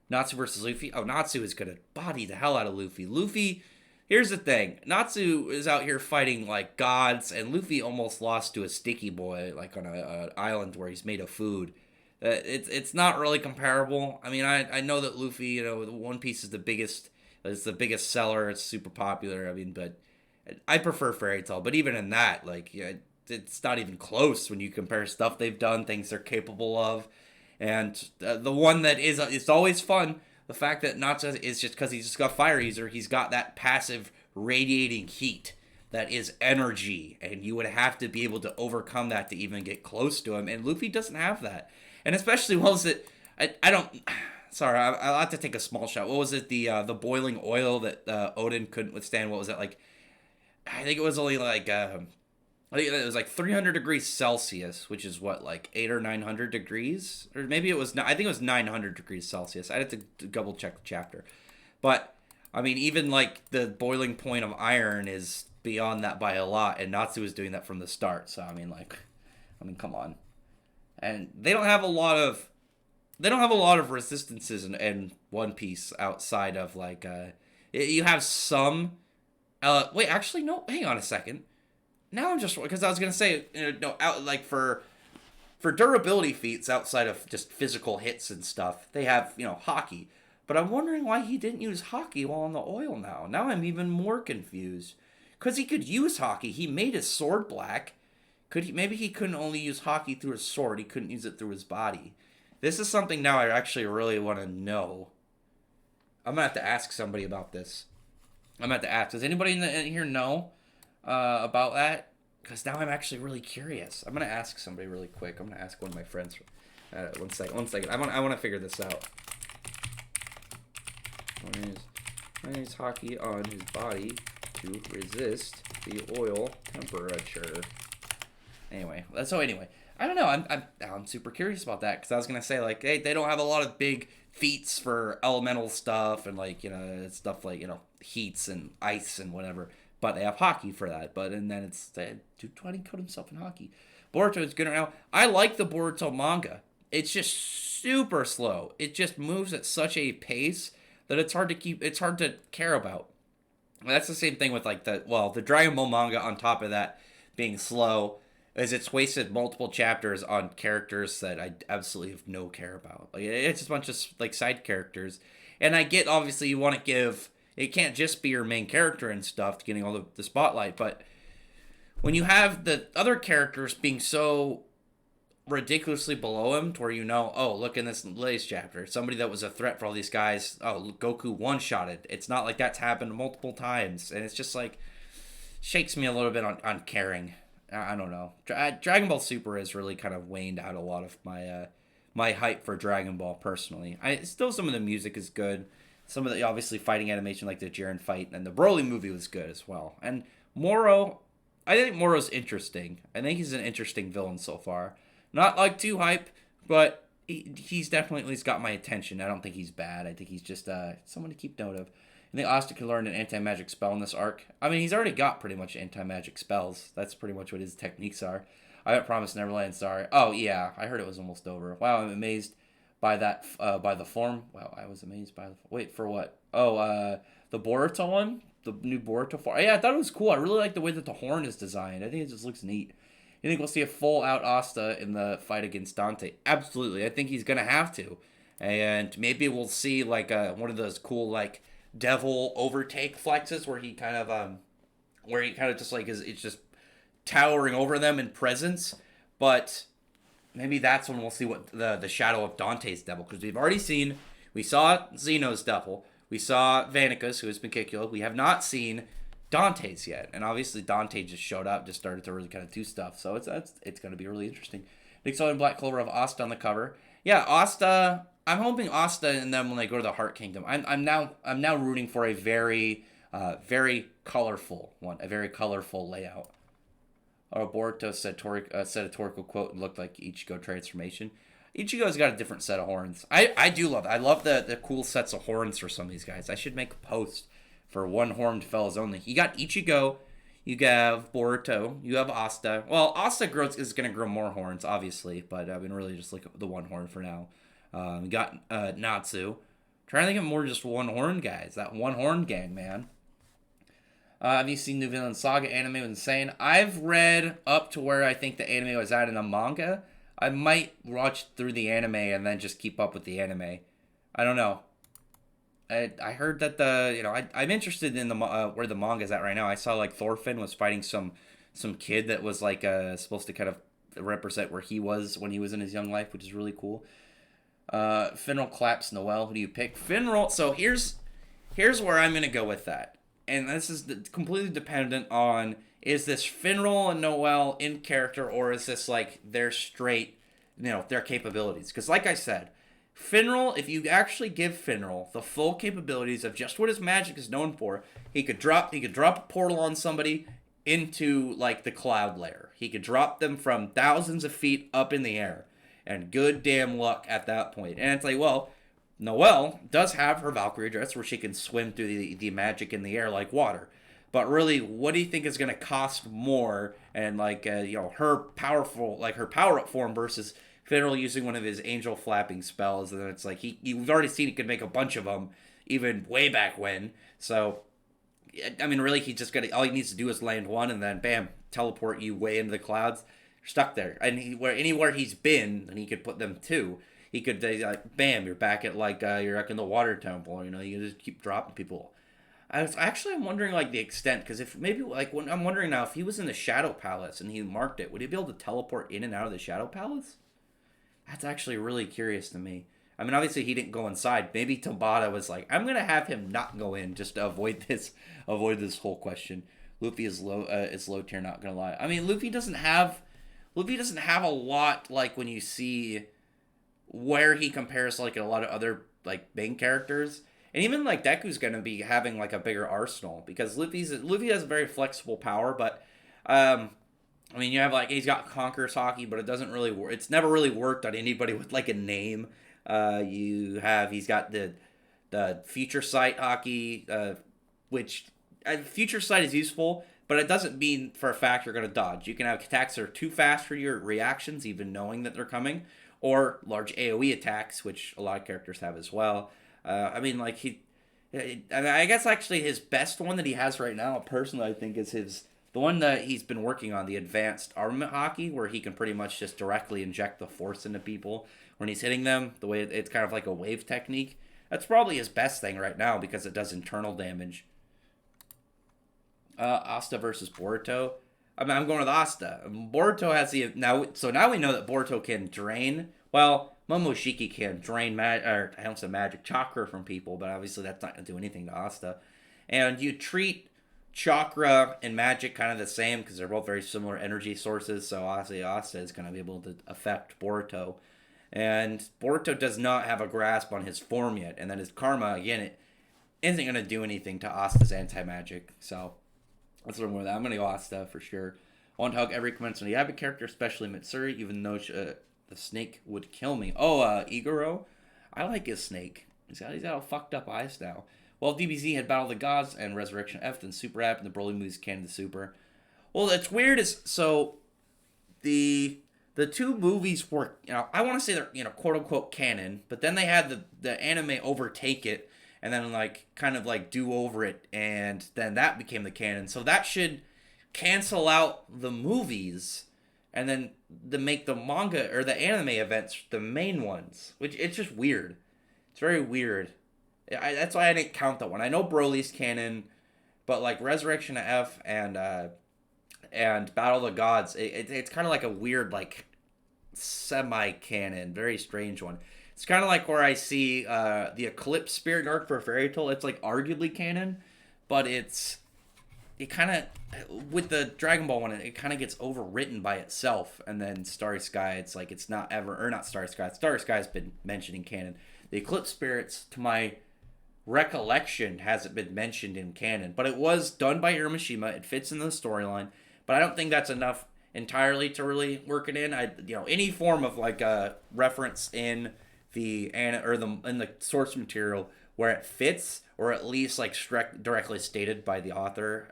Natsu versus Luffy. Oh, Natsu is gonna body the hell out of Luffy. Luffy. Here's the thing. Natsu is out here fighting like gods, and Luffy almost lost to a sticky boy, like on an island where he's made of food. It's not really comparable. I mean, I know that Luffy, One Piece is the biggest seller. It's super popular. I mean, but I prefer Fairy Tail. But even in that, like, it's not even close when you compare stuff they've done, things they're capable of, and the one that is, it's always fun. The fact that Natsu is just because he's just got Fire User, he's got that passive radiating heat that is energy, and you would have to be able to overcome that to even get close to him, and Luffy doesn't have that. And especially, what was it? I don't... Sorry, I'll have to take a small shot. What was it? The boiling oil that Odin couldn't withstand. What was it, like? I think it was only like I think it was like 300 degrees Celsius, which is what, like 8 or 900 degrees, or maybe it was. I think it was 900 degrees Celsius. I had to double check the chapter, but I mean, even like the boiling point of iron is beyond that by a lot, and Natsu was doing that from the start. So I mean, come on. And they don't have a lot of resistances in One Piece outside of like you have some. Wait, actually, no. Hang on a second. Now I'm just because I was gonna say no out like for durability feats outside of just physical hits and stuff, they have hockey. But I'm wondering why he didn't use hockey while on the oil now. Now I'm even more confused. Because he could use hockey. He made his sword black. Maybe he couldn't only use hockey through his sword. He couldn't use it through his body. This is something now I actually really want to know. I'm going to have to ask somebody about this. I'm going to have to ask. Does anybody in here know about that? Because now I'm actually really curious. I'm going to ask somebody really quick. I'm going to ask one of my friends. One second. I want to figure this out. Use hockey on his body to resist the oil temperature. Anyway, I don't know. I'm super curious about that because I was gonna say like, hey, they don't have a lot of big feats for elemental stuff and like stuff like heats and ice and whatever, but they have hockey for that. And then it's dude, why did he coat himself in hockey? Boruto is good right now. I like the Boruto manga. It's just super slow. It just moves at such a pace that it's hard to care about. That's the same thing with like the Dragon Ball manga on top of that being slow, is it's wasted multiple chapters on characters that I absolutely have no care about. Like it's just a bunch of like side characters. And I get obviously you want to give it can't just be your main character and stuff getting all the spotlight, but when you have the other characters being so ridiculously below him to where oh, look in this latest chapter, somebody that was a threat for all these guys, Goku one-shotted. It's not like that's happened multiple times, and it's just like shakes me a little bit on caring. I don't know. Dragon Ball Super has really kind of waned out a lot of my my hype for Dragon Ball personally. Still some of the music is good. Some of the obviously fighting animation like the Jiren fight and the Broly movie was good as well. And Moro, I think Moro's interesting. I think he's an interesting villain so far. Not like too hype, but he's definitely at least got my attention. I don't think he's bad. I think he's just someone to keep note of. I think Asta can learn an anti-magic spell in this arc. I mean, he's already got pretty much anti-magic spells. That's pretty much what his techniques are. I haven't promised Neverland, sorry. Oh, yeah, I heard it was almost over. Wow, I'm amazed by that, by the form. Wow, I was amazed by the... Wait, for what? Oh, the Boruto one? The new Boruto form. Yeah, I thought it was cool. I really like the way that the horn is designed. I think it just looks neat. You think we'll see a full-out Asta in the fight against Dante? Absolutely. I think he's going to have to. And maybe we'll see, like, one of those cool, like, devil overtake flexes where he kind of just, like, it's just towering over them in presence. But maybe that's when we'll see what the shadow of Dante's devil. Because we saw Zeno's devil. We saw Vanica's, who has been killed. We have not seen Dante's yet, and obviously Dante just showed up, just started to really kind of do stuff. So it's going to be really interesting. Nick Sully and Black Clover have Asta on the cover. Yeah, Asta. I'm hoping Asta and them when they go to the Heart Kingdom. I'm now rooting for a very very colorful one, a very colorful layout. Boruto said a Toriko quote and looked like Ichigo transformation. Ichigo's got a different set of horns. I do love it. I love the cool sets of horns for some of these guys. I should make a post for one-horned fellas only. You got Ichigo, you have Boruto, you have Asta. Well, Asta is going to grow more horns, obviously, but I've been really just like the one horn for now. You got Natsu. Trying to think of more just one-horn guys. That one-horn gang, man. Have you seen New Villain Saga anime? It was insane. I've read up to where I think the anime was at in the manga. I might watch through the anime and then just keep up with the anime. I don't know. I heard that I'm interested in the where the manga's at right now. I saw like Thorfinn was fighting some kid that was like supposed to kind of represent where he was when he was in his young life, which is really cool. Finral claps Noel. Who do you pick? Finral. So here's where I'm gonna go with that, and this is completely dependent on is this Finral and Noel in character or is this like their straight their capabilities? Because like I said. Finral, if you actually give Finral the full capabilities of just what his magic is known for, he could drop a portal on somebody, into like the cloud layer. He could drop them from thousands of feet up in the air, and good damn luck at that point. And it's like, well, Noelle does have her Valkyrie dress where she can swim through the magic in the air like water. But really, what do you think is going to cost more? And like, her powerful, like her power up form versus Fiddle using one of his angel flapping spells, and then it's like you've already seen he could make a bunch of them, even way back when. So, I mean, really, all he needs to do is land one, and then bam, teleport you way into the clouds. You're stuck there, and anywhere he's been, and he could put them too. He could like, bam, you're back at like you're like in the water temple. You know, you just keep dropping people. I'm wondering like the extent, because if maybe like when I'm wondering now if he was in the Shadow Palace and he marked it, would he be able to teleport in and out of the Shadow Palace? That's actually really curious to me. I mean, obviously he didn't go inside. Maybe Tabata was like, I'm gonna have him not go in just to avoid this whole question. Luffy is low tier, not gonna lie. I mean, Luffy doesn't have a lot like when you see where he compares to like a lot of other like main characters. And even like Deku's gonna be having like a bigger arsenal because Luffy has a very flexible power, but I mean, you have like he's got Conqueror's Haki, but it doesn't really work. It's never really worked on anybody with like a name. He's got the Future Sight Haki, which Future Sight is useful, but it doesn't mean for a fact you're gonna dodge. You can have attacks that are too fast for your reactions, even knowing that they're coming, or large AOE attacks, which a lot of characters have as well. I mean, like I guess actually his best one that he has right now, personally, I think is the one that he's been working on, the advanced armament Haki, where he can pretty much just directly inject the force into people when he's hitting them. The way it's kind of like a wave technique. That's probably his best thing right now because it does internal damage. Asta versus Boruto. I mean, I'm going with Asta. Boruto has now we know that Boruto can drain. Well, Momoshiki can drain magic chakra from people, but obviously that's not going to do anything to Asta. And you treat chakra and magic kind of the same because they're both very similar energy sources. So obviously Asta is going to be able to affect Boruto. And Boruto does not have a grasp on his form yet. And then his karma, again, it isn't going to do anything to Asta's anti-magic. So that's what I'm going with. I'm going to go Asta for sure. I want to hug every commencement. You have a character, especially Mitsuri, even though the snake would kill me. Iguro. I like his snake. He's got all fucked up eyes now. Well, DBZ had Battle of the Gods and Resurrection F, then Super App, and the Broly movies canon to Super. Well, that's weird. So the two movies were, I want to say they're, quote unquote canon, but then they had the anime overtake it and then like kind of like do over it, and then that became the canon. So that should cancel out the movies and then make the manga or the anime events the main ones, which it's just weird. It's very weird. That's why I didn't count that one. I know Broly's canon, but like Resurrection F and Battle of the Gods, it's kind of like a weird like semi-canon, very strange one. It's kind of like where I see the Eclipse Spirit arc for Fairy Tail. It's like arguably canon, but it kind of, with the Dragon Ball one, it kind of gets overwritten by itself. And then Starry Sky, it's like it's not ever, or not Starry Sky. Starry Sky's been mentioned in canon. The Eclipse Spirits, to my recollection, hasn't been mentioned in canon, but it was done by Hiroshima. It fits in the storyline, but I don't think that's enough entirely to really work it in. Any form of like a reference in the in the source material where it fits, or at least like directly stated by the author,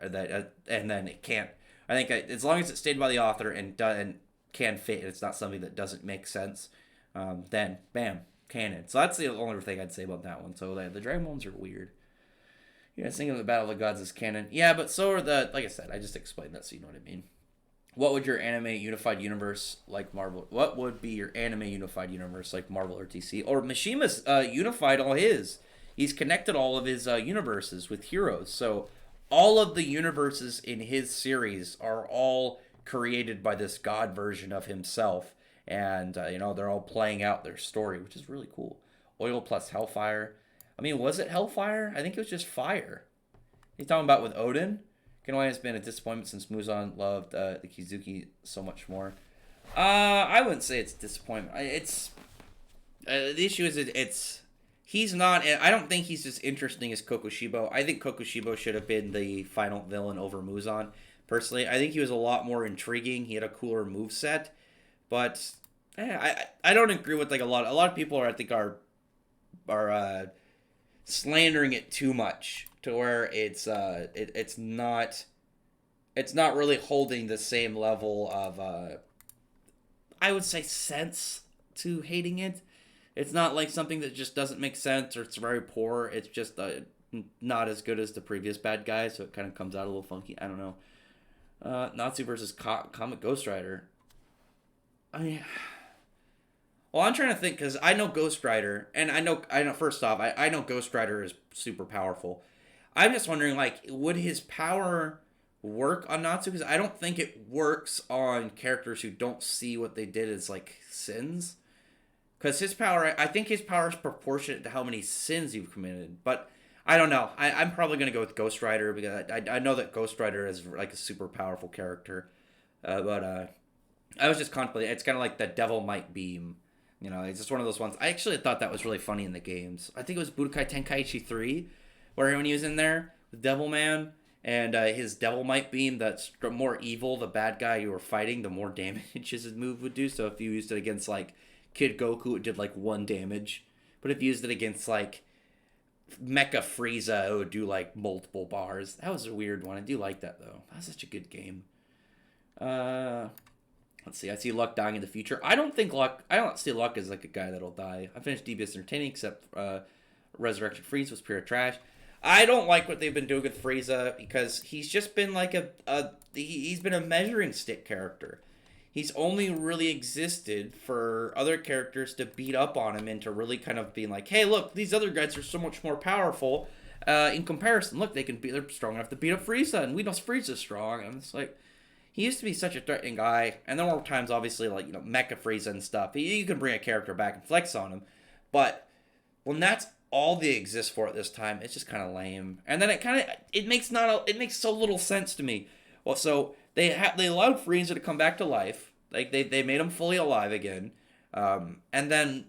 and then it can't. I think as long as it's stated by the author and can fit, it's not something that doesn't make sense. Then bam, canon. So that's the only thing I'd say about that one. So the Dragon Ball ones are weird. Yeah, thinking of the Battle of the Gods as canon. Yeah, but so are like I said, I just explained that so you know what I mean. What would your anime unified universe like Marvel? What would be your anime unified universe like Marvel or DC? Or Mishima's unified all his. He's connected all of his universes with heroes. So all of the universes in his series are all created by this god version of himself. And, they're all playing out their story, which is really cool. Oil plus Hellfire. I mean, was it Hellfire? I think it was just fire. He's talking about with Odin. Kenway has been a disappointment since Muzan loved the Kizuki so much more. I wouldn't say it's disappointment. The issue is he's not. I don't think he's as interesting as Kokushibo. I think Kokushibo should have been the final villain over Muzan, personally. I think he was a lot more intriguing. He had a cooler move set, but I don't agree with like a lot of people are I think are slandering it too much to where it's not really holding the same level of I would say sense to hating it. It's not like something that just doesn't make sense or it's very poor. It's just not as good as the previous bad guy, so it kind of comes out a little funky. I don't know. Natsu versus Comic Ghost Rider. Well, I'm trying to think because I know Ghost Rider, and I know. First off, I know Ghost Rider is super powerful. I'm just wondering, like, would his power work on Natsu? Because I don't think it works on characters who don't see what they did as like sins. Because his power, I think his power is proportionate to how many sins you've committed. But I don't know. I'm probably gonna go with Ghost Rider because I know that Ghost Rider is like a super powerful character. But I was just contemplating. It's kind of like the Devil Might Beam. It's just one of those ones. I actually thought that was really funny in the games. I think it was Budokai Tenkaichi 3, where when he was in there with Devil Man and his Devil Might Beam, that's more evil, the bad guy you were fighting, the more damage his move would do. So if you used it against like Kid Goku, it did like 1 damage. But if you used it against like Mecha Frieza, it would do like multiple bars. That was a weird one. I do like that though. That was such a good game. Let's see. I see Luck dying in the future. I don't see Luck as like a guy that'll die. I finished DBS Entertaining, except Resurrection Frieza was pure trash. I don't like what they've been doing with Frieza because he's just been like he's been a measuring stick character. He's only really existed for other characters to beat up on him and to really kind of be like, hey, look, these other guys are so much more powerful in comparison. Look, they're strong enough to beat up Frieza, and we know Frieza's strong. And it's like, he used to be such a threatening guy, and there were times, obviously, like, Mecha Frieza and stuff. You can bring a character back and flex on him, but when that's all they exist for at this time, it's just kind of lame. And then it makes so little sense to me. Well, so they allowed Frieza to come back to life, like they made him fully alive again, and then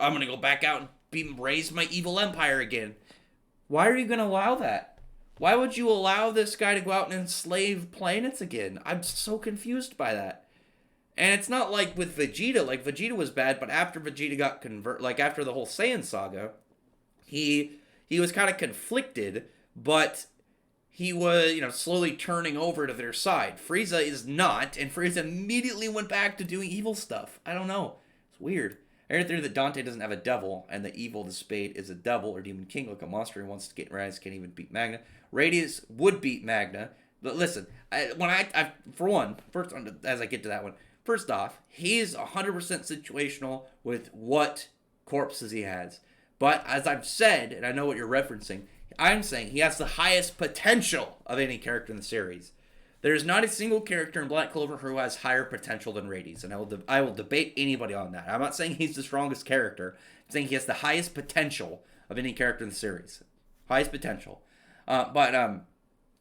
I'm gonna go back out and raise my evil empire again. Why are you gonna allow that? Why would you allow this guy to go out and enslave planets again? I'm so confused by that. And it's not like with Vegeta. Like, Vegeta was bad, but after Vegeta got after the whole Saiyan saga, he was kind of conflicted, but he was, slowly turning over to their side. Frieza is not, and Frieza immediately went back to doing evil stuff. I don't know. It's weird. I heard theory that Dante doesn't have a devil, and the evil of the spade is a devil or demon king, like a monster who wants to get rise, can't even beat Magna. Radius would beat Magna, but listen, as I get to that one, first off, he's 100% situational with what corpses he has. But as I've said, and I know what you're referencing, I'm saying he has the highest potential of any character in the series. There's not a single character in Black Clover who has higher potential than Radius, and I will debate anybody on that. I'm not saying he's the strongest character. I'm saying he has the highest potential of any character in the series. Highest potential. But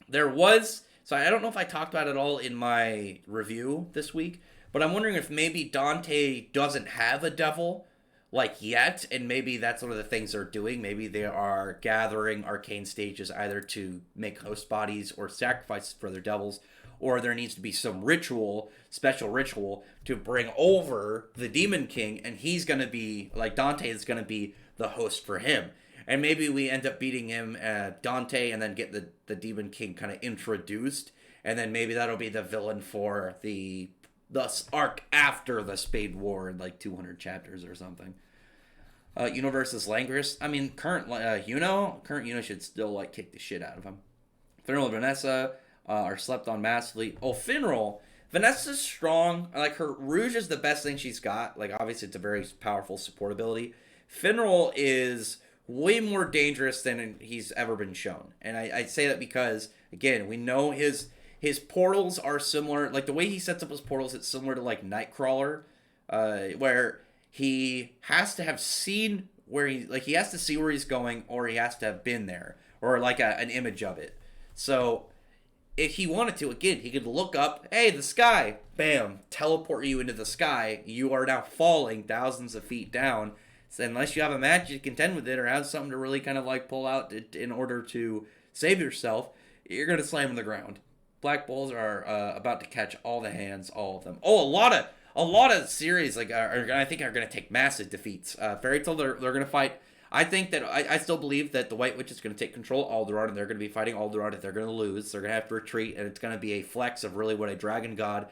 there was... So I don't know if I talked about it all in my review this week, but I'm wondering if maybe Dante doesn't have a devil, like, yet, and maybe that's one of the things they're doing. Maybe they are gathering arcane stages either to make host bodies or sacrifices for their devils, or there needs to be some special ritual, to bring over the Demon King, and he's going to be, like, Dante is going to be the host for him. And maybe we end up beating him, Dante, and then get the Demon King kind of introduced, and then maybe that'll be the villain for the arc after the Spade War in like 200 chapters or something. Universe is Langris. I mean, current Yuno should still like kick the shit out of him. Finral and Vanessa are slept on massively. Oh, Vanessa's strong. I like her. Rouge is the best thing she's got. Like, obviously, it's a very powerful support ability. Finral is way more dangerous than he's ever been shown. And I say that because, again, we know his portals are similar. Like, the way he sets up his portals, it's similar to, like, Nightcrawler, where he has to have seen he has to see where he's going, or he has to have been there, or, like, an image of it. So, if he wanted to, again, he could look up, hey, the sky, bam, teleport you into the sky. You are now falling thousands of feet down. So unless you have a match to contend with it, or have something to really kind of, like, pull out in order to save yourself, you're going to slam on the ground. Black Bulls are about to catch all the hands, all of them. Oh, a lot of series I think are going to take massive defeats. Fairy Tail, they're going to fight. I think that I still believe that the White Witch is going to take control of Alderaan, and they're going to be fighting Alderaan. If they're going to lose, they're going to have to retreat, and it's going to be a flex of really what a dragon god,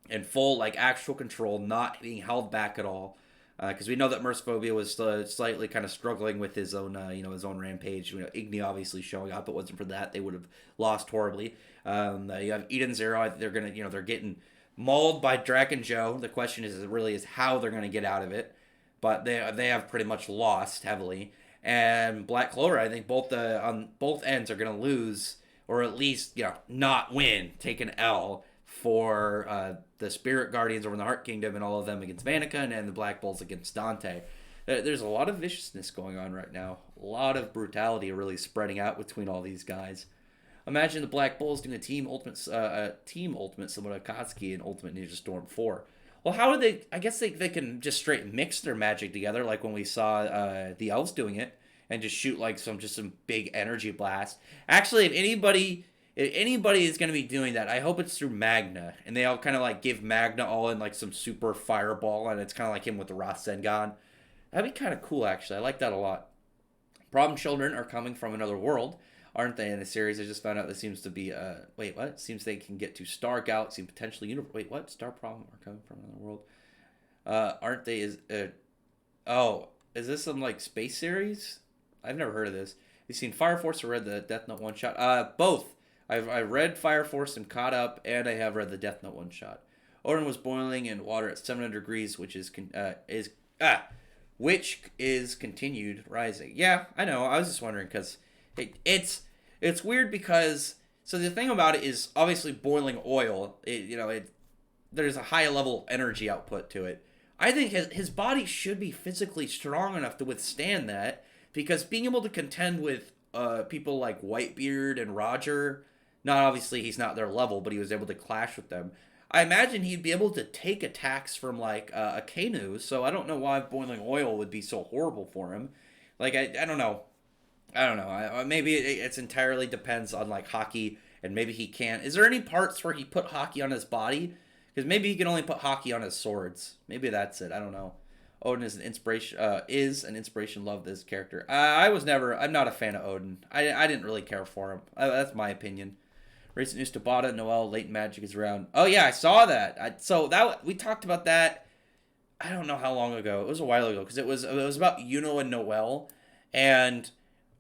in full like actual control, not being held back at all. Because we know that Mercephobia was slightly kind of struggling with his own, his own rampage. Igni obviously showing up. If it wasn't for that, they would have lost horribly. You have Eden Zero. They're gonna, they're getting mauled by Draken Joe. The question is how they're gonna get out of it. But they have pretty much lost heavily. And Black Clover, I think on both ends are gonna lose, or at least not win, take an L for the Spirit Guardians over in the Heart Kingdom, and all of them against Vanikan, and the Black Bulls against Dante. There's a lot of viciousness going on right now. A lot of brutality really spreading out between all these guys. Imagine the Black Bulls doing a team ultimate similar to Akatsuki and Ultimate Ninja Storm 4. Well, how would they? I guess they can just straight mix their magic together, like when we saw the elves doing it, and just shoot like some big energy blast. Actually, if anybody is going to be doing that, I hope it's through Magna, and they all kind of like give Magna all in like some super fireball, and it's kind of like him with the Rasengan. That'd be kind of cool, actually. I like that a lot. Problem children are coming from another world, aren't they? In a series, I just found out this seems to be wait, what? It seems they can get to Star Galaxy and potentially universe. Wait, what? Star Problem are coming from another world. Aren't they? Is this some like space series? I've never heard of this. You've seen Fire Force or read the Death Note one shot? Both. I read Fire Force and caught up, and I have read the Death Note one shot. Odin was boiling in water at 700 degrees, which is continued rising. Yeah, I know. I was just wondering because it's weird because so the thing about it is obviously boiling oil. There's a high level energy output to it. I think his body should be physically strong enough to withstand that, because being able to contend with people like Whitebeard and Roger. Not obviously he's not their level, but he was able to clash with them. I imagine he'd be able to take attacks from like a Kenu, so I don't know why boiling oil would be so horrible for him. Like I don't know. Maybe it's entirely depends on like hockey, and maybe he can't. Is there any parts where he put hockey on his body? Because maybe he can only put hockey on his swords. Maybe that's it. I don't know. Odin is an inspiration. Love this character. I'm not a fan of Odin. I didn't really care for him. That's my opinion. Recent news: Tabata, Noel, Latent Magic is around. Oh yeah, I saw that. We talked about that. I don't know how long ago. It was a while ago because it was about Yuno and Noel, and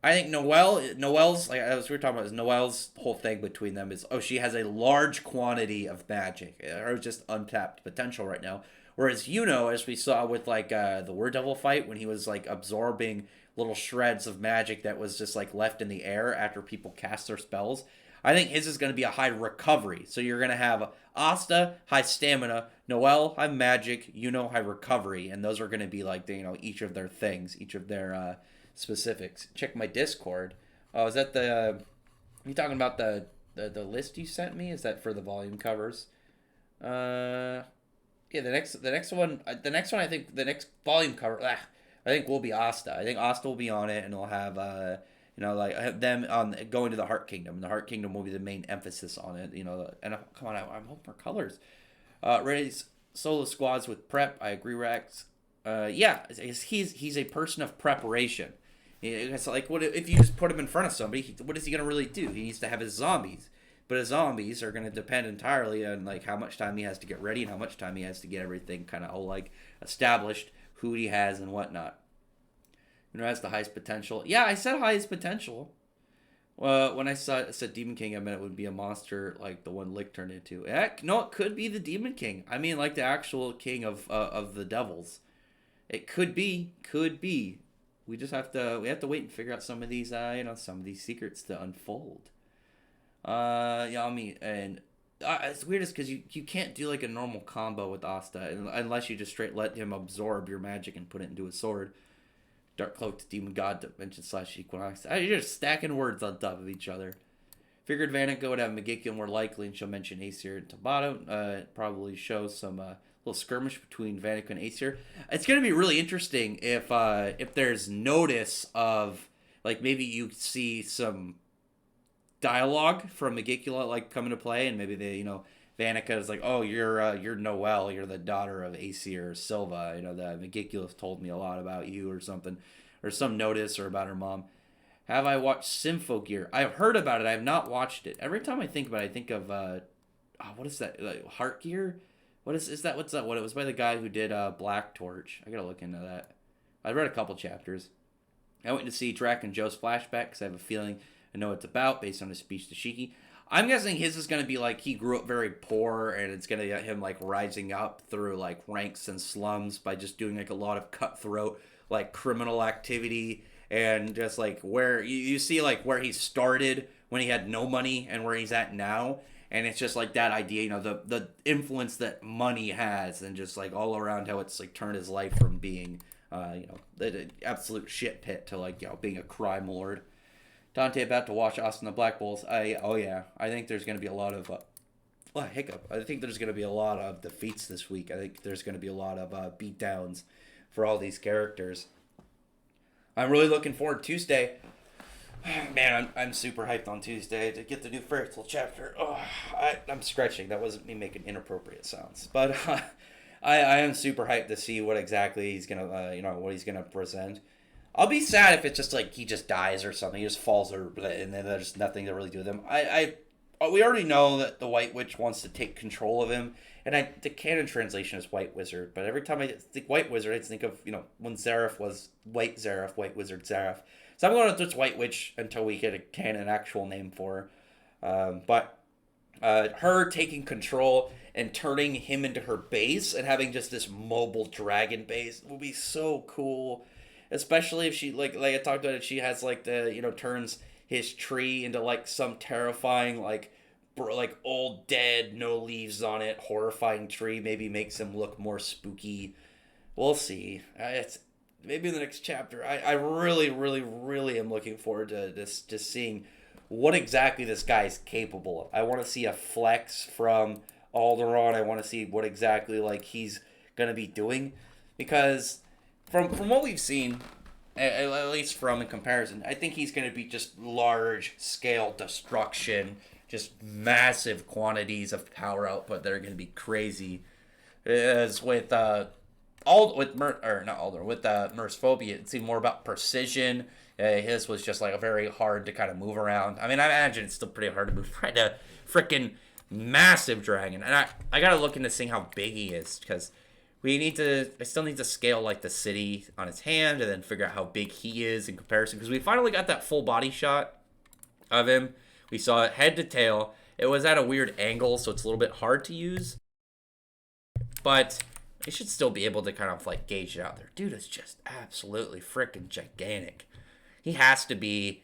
I think Noel's like as we were talking about, is Noel's whole thing between them is she has a large quantity of magic, or just untapped potential right now. Whereas Yuno, as we saw with like the Were Devil fight, when he was like absorbing little shreds of magic that was just like left in the air after people cast their spells. I think his is going to be a high recovery. So you're going to have Asta, high stamina, Noel, high magic, high recovery. And those are going to be like, each of their things, each of their specifics. Check my Discord. Oh, is that you talking about the list you sent me? Is that for the volume covers? Yeah, the next one, I think the next volume cover, I think will be Asta. I think Asta will be on it, and it'll have, them on going to the Heart Kingdom. The Heart Kingdom will be the main emphasis on it. And come on, I'm hoping for colors. Raise solo squads with prep. I agree, Rex. Yeah, he's a person of preparation. It's like, what if you just put him in front of somebody? What is he gonna really do? He needs to have his zombies. But his zombies are going to depend entirely on like how much time he has to get ready and how much time he has to get everything kind of all like established, who he has and whatnot. Has the highest potential. Yeah, I said highest potential. When I said Demon King, I meant it would be a monster like the one Lick turned into. No, it could be the Demon King. I mean, like the actual king of the devils. It could be. We just have to wait and figure out some of these some of these secrets to unfold. And it's weirdest because you can't do like a normal combo with Asta unless you just straight let him absorb your magic and put it into a sword. Dark Cloak to Demon God Dimension / Equinox. You're just stacking words on top of each other. Figured Vanico would have Megicula more likely, and she'll mention Aesir and Tabata. It probably shows some little skirmish between Vanico and Aesir. It's gonna be really interesting if there's notice of like maybe you see some dialogue from Megicula like come into play, and maybe they, Vanica is like, oh, you're Noelle, you're the daughter of Aesir Silva. The Megicula told me a lot about you or something, or some notice or about her mom. Have I watched Symphogear? I've heard about it. I have not watched it. Every time I think about it, I think of what is that? Like Heartgear? What is that? What's that? What it was by the guy who did Black Torch. I gotta look into that. I read a couple chapters. I went to see Drac and Joe's flashback because I have a feeling I know what it's about based on his speech to Shiki. I'm guessing his is going to be like he grew up very poor, and it's going to get him like rising up through like ranks and slums by just doing like a lot of cutthroat like criminal activity, and just like where you see like where he started when he had no money and where he's at now. And it's just like that idea, the influence that money has, and just like all around how it's like turned his life from being the absolute shit pit to like, being a crime lord. Dante about to watch Austin the Black Bulls. I think there's going to be a lot of hiccup. I think there's going to be a lot of defeats this week. I think there's going to be a lot of beatdowns for all these characters. I'm really looking forward to Tuesday. Man, I'm super hyped on Tuesday to get the new Fairy Tail chapter. Oh, I'm stretching. That wasn't me making inappropriate sounds, but I am super hyped to see what exactly he's gonna what he's gonna present. I'll be sad if it's just like he just dies or something. He just falls and then there's nothing to really do with him. We already know that the White Witch wants to take control of him, and the canon translation is White Wizard. But every time I think White Wizard, I think of when Zareth was White Zareth, White Wizard Zareth. So I'm going to just White Witch until we get a canon actual name for her. But her taking control and turning him into her base and having just this mobile dragon base will be so cool. Especially if she, like I talked about it, she has like turns his tree into like some terrifying like old dead, no leaves on it, horrifying tree. Maybe makes him look more spooky. We'll see. It's maybe in the next chapter. I really, really, really am looking forward to this, just seeing what exactly this guy's capable of. I want to see a flex from Alderaan. I want to see what exactly like he's gonna be doing, because from what we've seen, at least from in comparison, I think he's gonna be just large scale destruction, just massive quantities of power output that are gonna be crazy. As with Mercephobia, it seemed more about precision. His was just like a very hard to kind of move around. I mean, I imagine it's still pretty hard to move around a freaking massive dragon. And I gotta look into seeing how big he is, because I still need to scale like the city on his hand and then figure out how big he is in comparison. Because we finally got that full body shot of him. We saw it head to tail. It was at a weird angle, so it's a little bit hard to use. But you should still be able to kind of like gauge it out there. Dude is just absolutely freaking gigantic. He has to be,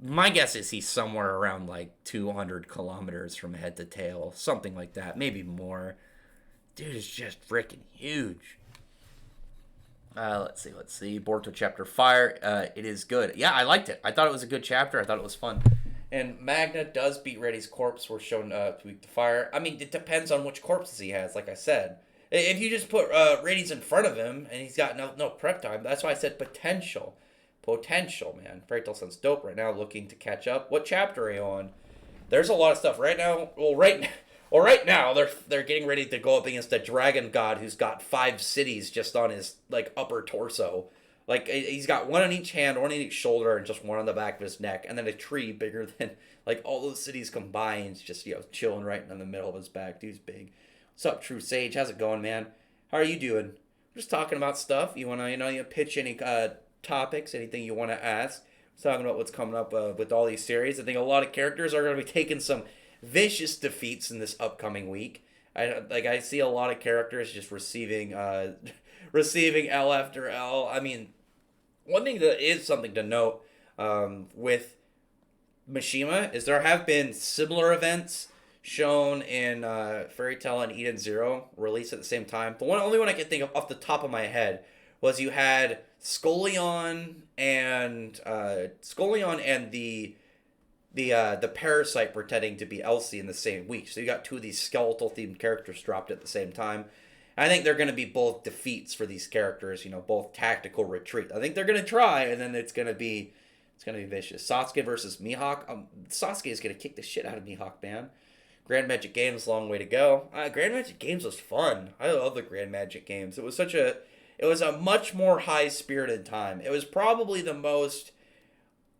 my guess is he's somewhere around like 200 kilometers from head to tail. Something like that, maybe more. Dude is just freaking huge. Let's see. Boruto Chapter Fire. It is good. Yeah, I liked it. I thought it was a good chapter. I thought it was fun. And Magna does beat Reddy's corpse. We're shown to weak the fire. I mean, it depends on which corpses he has, like I said. If you just put Reddy's in front of him and he's got no prep time, that's why I said potential. Potential, man. Fairy Tail sounds dope right now, looking to catch up. What chapter are you on? There's a lot of stuff right now. Right now they're getting ready to go up against a dragon god who's got 5 cities just on his like upper torso. Like he's got one on each hand, one on each shoulder, and just one on the back of his neck, and then a tree bigger than like all those cities combined, just chilling right in the middle of his back. Dude's big. What's up, True Sage? How's it going, man? How are you doing? We're just talking about stuff. You wanna you pitch any topics, anything you want to ask? We're talking about what's coming up with all these series. I think a lot of characters are going to be taking some vicious defeats in this upcoming week. I see a lot of characters just receiving L after L. I mean, one thing that is something to note with Mishima is there have been similar events shown in Fairy Tail and Eden Zero released at the same time. The only one I can think of off the top of my head was you had Scullion and the Parasite pretending to be Elsie in the same week. So you got 2 of these skeletal themed characters dropped at the same time. I think they're going to be both defeats for these characters, both tactical retreat. I think they're going to try, and then it's going to be It's gonna be vicious. Sasuke versus Mihawk. Sasuke is gonna kick the shit out of Mihawk, man. Grand Magic Games, long way to go. Grand Magic Games was fun. I love the Grand Magic Games. It was a much more high spirited time. It was probably the most,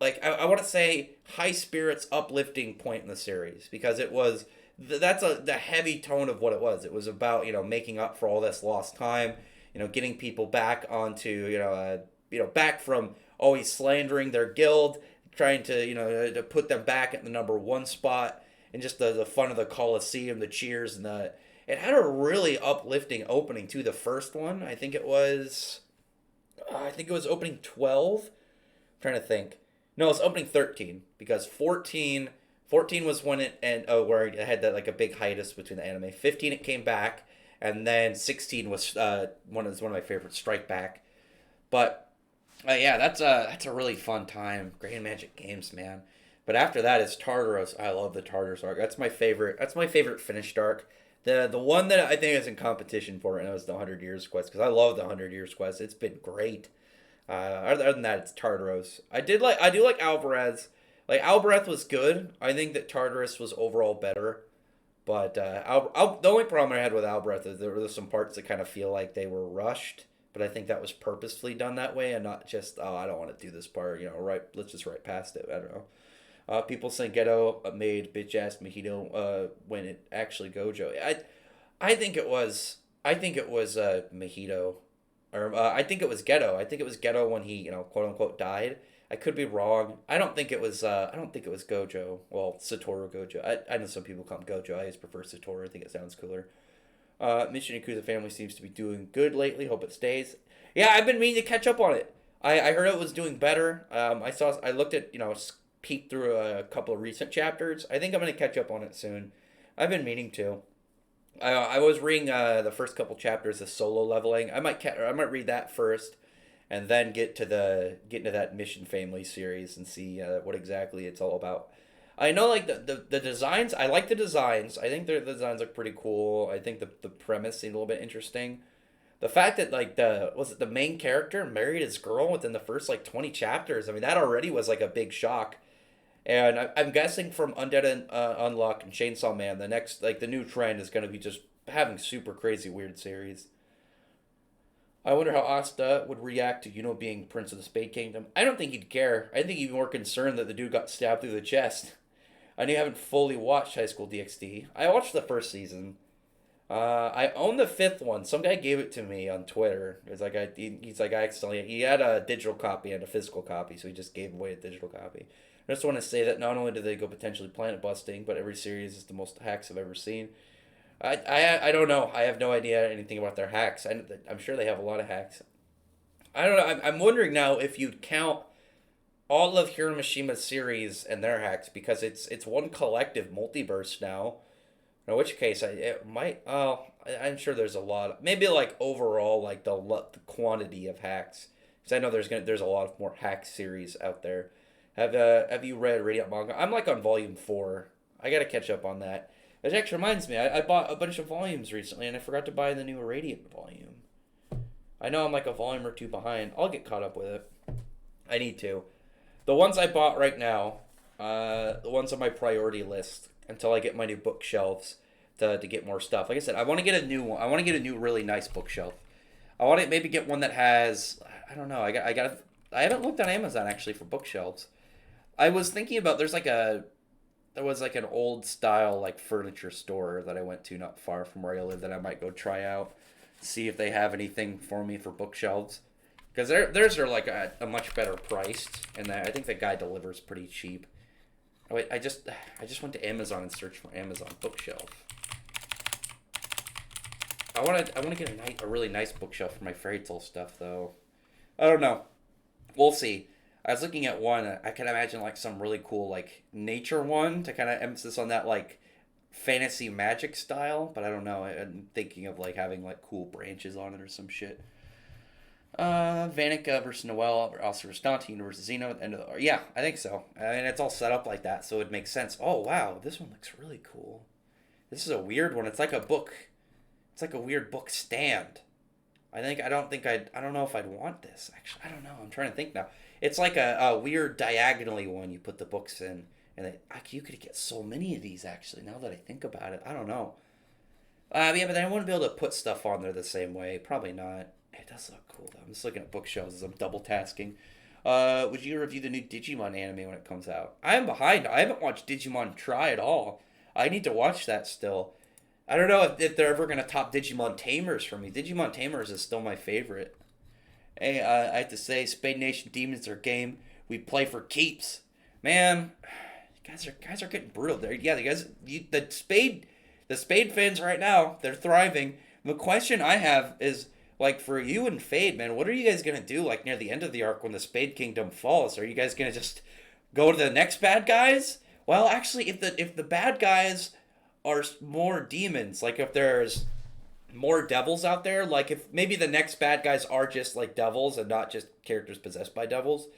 like, I want to say high spirits, uplifting point in the series, because it was the heavy tone of what it was. It was about, making up for all this lost time, getting people back onto, back from always slandering their guild, trying to put them back at the number one spot, and just the fun of the Coliseum, the cheers, and it had a really uplifting opening too. The first one, I think it was opening 12. I'm trying to think. No, it's opening 13, because 14 was when where it had that, like, a big hiatus between the anime. 15 it came back, and then 16 was one of my favorites, Strike Back. But yeah, that's a really fun time. Grand Magic Games, man. But after that is Tartaros. I love the Tartaros arc. That's my favorite. That's my favorite finished arc. The one that I think is in competition for it now is the 100 Years Quest, because I love the 100 Years Quest. It's been great. Other than that, it's Tartaros. I do like Alvarez. Like, Albreth was good. I think that Tartarus was overall better. But the only problem I had with Albreth is there were some parts that kind of feel like they were rushed. But I think that was purposefully done that way, and not just, I don't want to do this part, right, let's just write past it. I don't know. People saying Ghetto made bitch ass Mojito when it actually Gojo. I think it was Mojito, or I think it was Ghetto. I think it was Ghetto when he, quote unquote died. I could be wrong. I don't think it was Gojo. Well, Satoru Gojo. I know some people call him Gojo. I just prefer Satoru. I think it sounds cooler. Mission Yakuza family seems to be doing good lately. Hope it stays. Yeah, I've been meaning to catch up on it. I heard it was doing better. I looked at, peeked through a couple of recent chapters. I think I'm going to catch up on it soon. I've been meaning to. I was reading the first couple chapters of Solo Leveling. I might read that first, and then get into that Mission Family series and see what exactly it's all about. I know, like, the designs. I like the designs. I think the designs look pretty cool. I think the premise seemed a little bit interesting. The fact that, like, the main character married his girl within the first, like, 20 chapters. I mean, that already was, like, a big shock. And I'm guessing from Undead and Unluck and Chainsaw Man, the next, like, the new trend is going to be just having super crazy weird series. I wonder how Asta would react to being Prince of the Spade Kingdom. I don't think he'd care. I think he'd be more concerned that the dude got stabbed through the chest. I know you haven't fully watched High School DxD. I watched the first season. I own the fifth one. Some guy gave it to me on Twitter. It's like he had a digital copy and a physical copy, so he just gave away a digital copy. I just want to say that not only do they go potentially planet busting, but every series is the most hacks I've ever seen. I don't know. I have no idea anything about their hacks. I'm sure they have a lot of hacks. I don't know. I'm wondering now if you'd count all of Hiromishima's series and their hacks, because it's one collective multiverse now. In which case, it might. I'm sure there's a lot. Maybe, like, overall, like, the quantity of hacks. Because I know there's a lot of more hack series out there. Have you read Radiant Manga? I'm, like, on volume 4. I gotta catch up on that. It actually reminds me, I bought a bunch of volumes recently, and I forgot to buy the new Radiant volume. I know I'm, like, a volume or two behind. I'll get caught up with it. I need to. The ones I bought right now, the ones on my priority list, until I get my new bookshelves to get more stuff. Like I said, I want to get a new one. I want to get a new really nice bookshelf. I want to maybe get one that has, I don't know, I haven't looked on Amazon actually for bookshelves. I was thinking about, there was like an old style, like, furniture store that I went to not far from where I live that I might go try out, see if they have anything for me for bookshelves. Because theirs are like a much better priced, and I think the guy delivers pretty cheap. Oh, wait, I just went to Amazon and searched for Amazon bookshelf. I want to get a really nice bookshelf for my fairy tale stuff, though. I don't know. We'll see. I was looking at one. I can imagine, like, some really cool, like, nature one to kind of emphasis on that, like, fantasy magic style. But I don't know. I'm thinking of, like, having, like, cool branches on it or some shit. Vanica versus Noel, also Restantine versus Zeno at the end of the... Yeah, I think so. I mean, it's all set up like that, so it makes sense. Oh, wow, this one looks really cool. This is a weird one. It's like a book. It's like a weird book stand. I don't know if I'd want this, actually. I don't know. I'm trying to think now. it's like a weird diagonally one you put the books in, and you could get so many of these actually. Now that I think about it, I don't know. Yeah, but then I wouldn't be able to put stuff on there the same way. Probably not. It does look cool though. I'm just looking at bookshelves as I'm double tasking. Would you review the new Digimon anime when it comes out? I am behind. I haven't watched Digimon Try at all. I need to watch that still. I don't know if they're ever gonna top Digimon Tamers for me. Digimon Tamers is still my favorite. Hey, I have to say, Spade Nation Demons are game we play for keeps. Man, guys are getting brutal. Yeah, the Spade fans right now, they're thriving. The question I have is, like, for you and Fade, man, what are you guys gonna do like near the end of the arc when the Spade Kingdom falls? Are you guys gonna just go to the next bad guys? Well, actually, if the bad guys are more demons, like if there's more devils out there, like if maybe the next bad guys are just like devils and not just characters possessed by devils,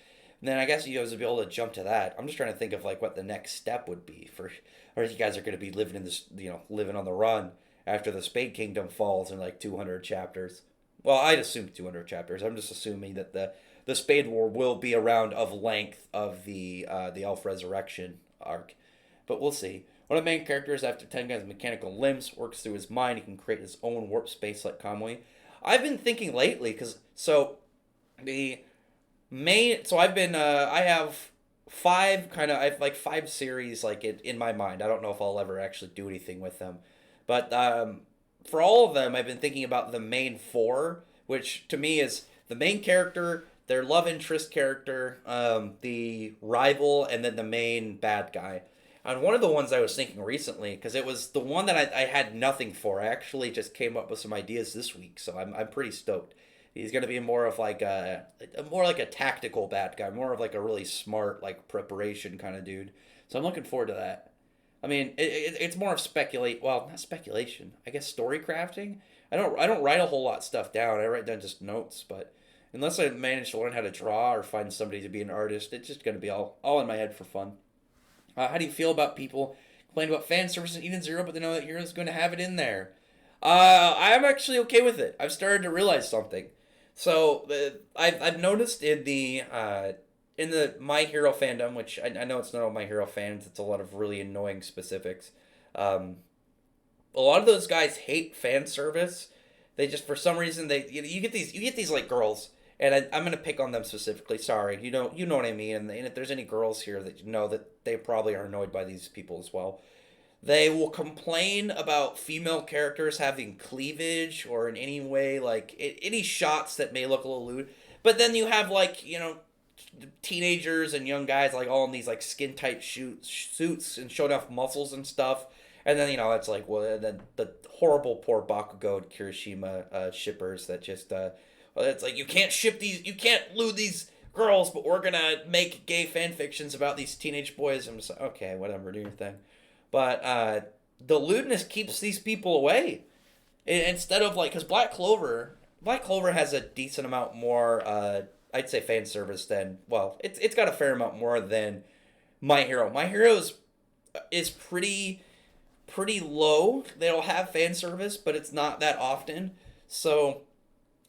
then I guess you guys would be able to jump to that. I'm just trying to think of like what the next step would be for, or you guys are going to be living in this, living on the run after the Spade Kingdom falls in like 200 chapters. Well, I'd assume 200 chapters. I'm just assuming that the Spade War will be around of length of the Elf Resurrection arc, but we'll see. One of the main characters, after Tengen's mechanical limbs, works through his mind. He can create his own warp space like Kamui. I've been thinking lately, the I have I have like five series like in my mind. I don't know if I'll ever actually do anything with them. But for all of them, I've been thinking about the main four, which to me is the main character, their love interest character, the rival, and then the main bad guy. And one of the ones I was thinking recently, because it was the one that I had nothing for. I actually just came up with some ideas this week, so I'm pretty stoked. He's going to be more of like more like a tactical bad guy, more of like a really smart like preparation kind of dude. So I'm looking forward to that. I mean, it's more of speculate. Well, not speculation. I guess story crafting. I don't write a whole lot of stuff down. I write down just notes, but unless I manage to learn how to draw or find somebody to be an artist, it's just going to be all in my head for fun. How do you feel about people complaining about fan service in Eden Zero, but they know that Hero's going to have it in there? I'm actually okay with it. I've started to realize something. So I've noticed in the My Hero fandom, which I know it's not all My Hero fans, it's a lot of really annoying specifics. Um, a lot of those guys hate fan service. They just for some reason you get these like girls, and I'm gonna pick on them specifically. Sorry, you know what I mean. And if there's any girls here that you know that they probably are annoyed by these people as well, they will complain about female characters having cleavage or in any way like any shots that may look a little lewd. But then you have like teenagers and young guys like all in these like skin tight suits and showing off muscles and stuff. And then it's like well then the horrible poor Bakugo and Kirishima shippers that just well, it's like you can't lewd these girls, but we're gonna make gay fan fictions about these teenage boys. I'm just like, okay, whatever, do your thing. But the lewdness keeps these people away. Instead of like, because Black Clover has a decent amount more, I'd say fan service than, well, it's got a fair amount more than My Hero. My Hero is pretty low. They'll have fan service, but it's not that often. So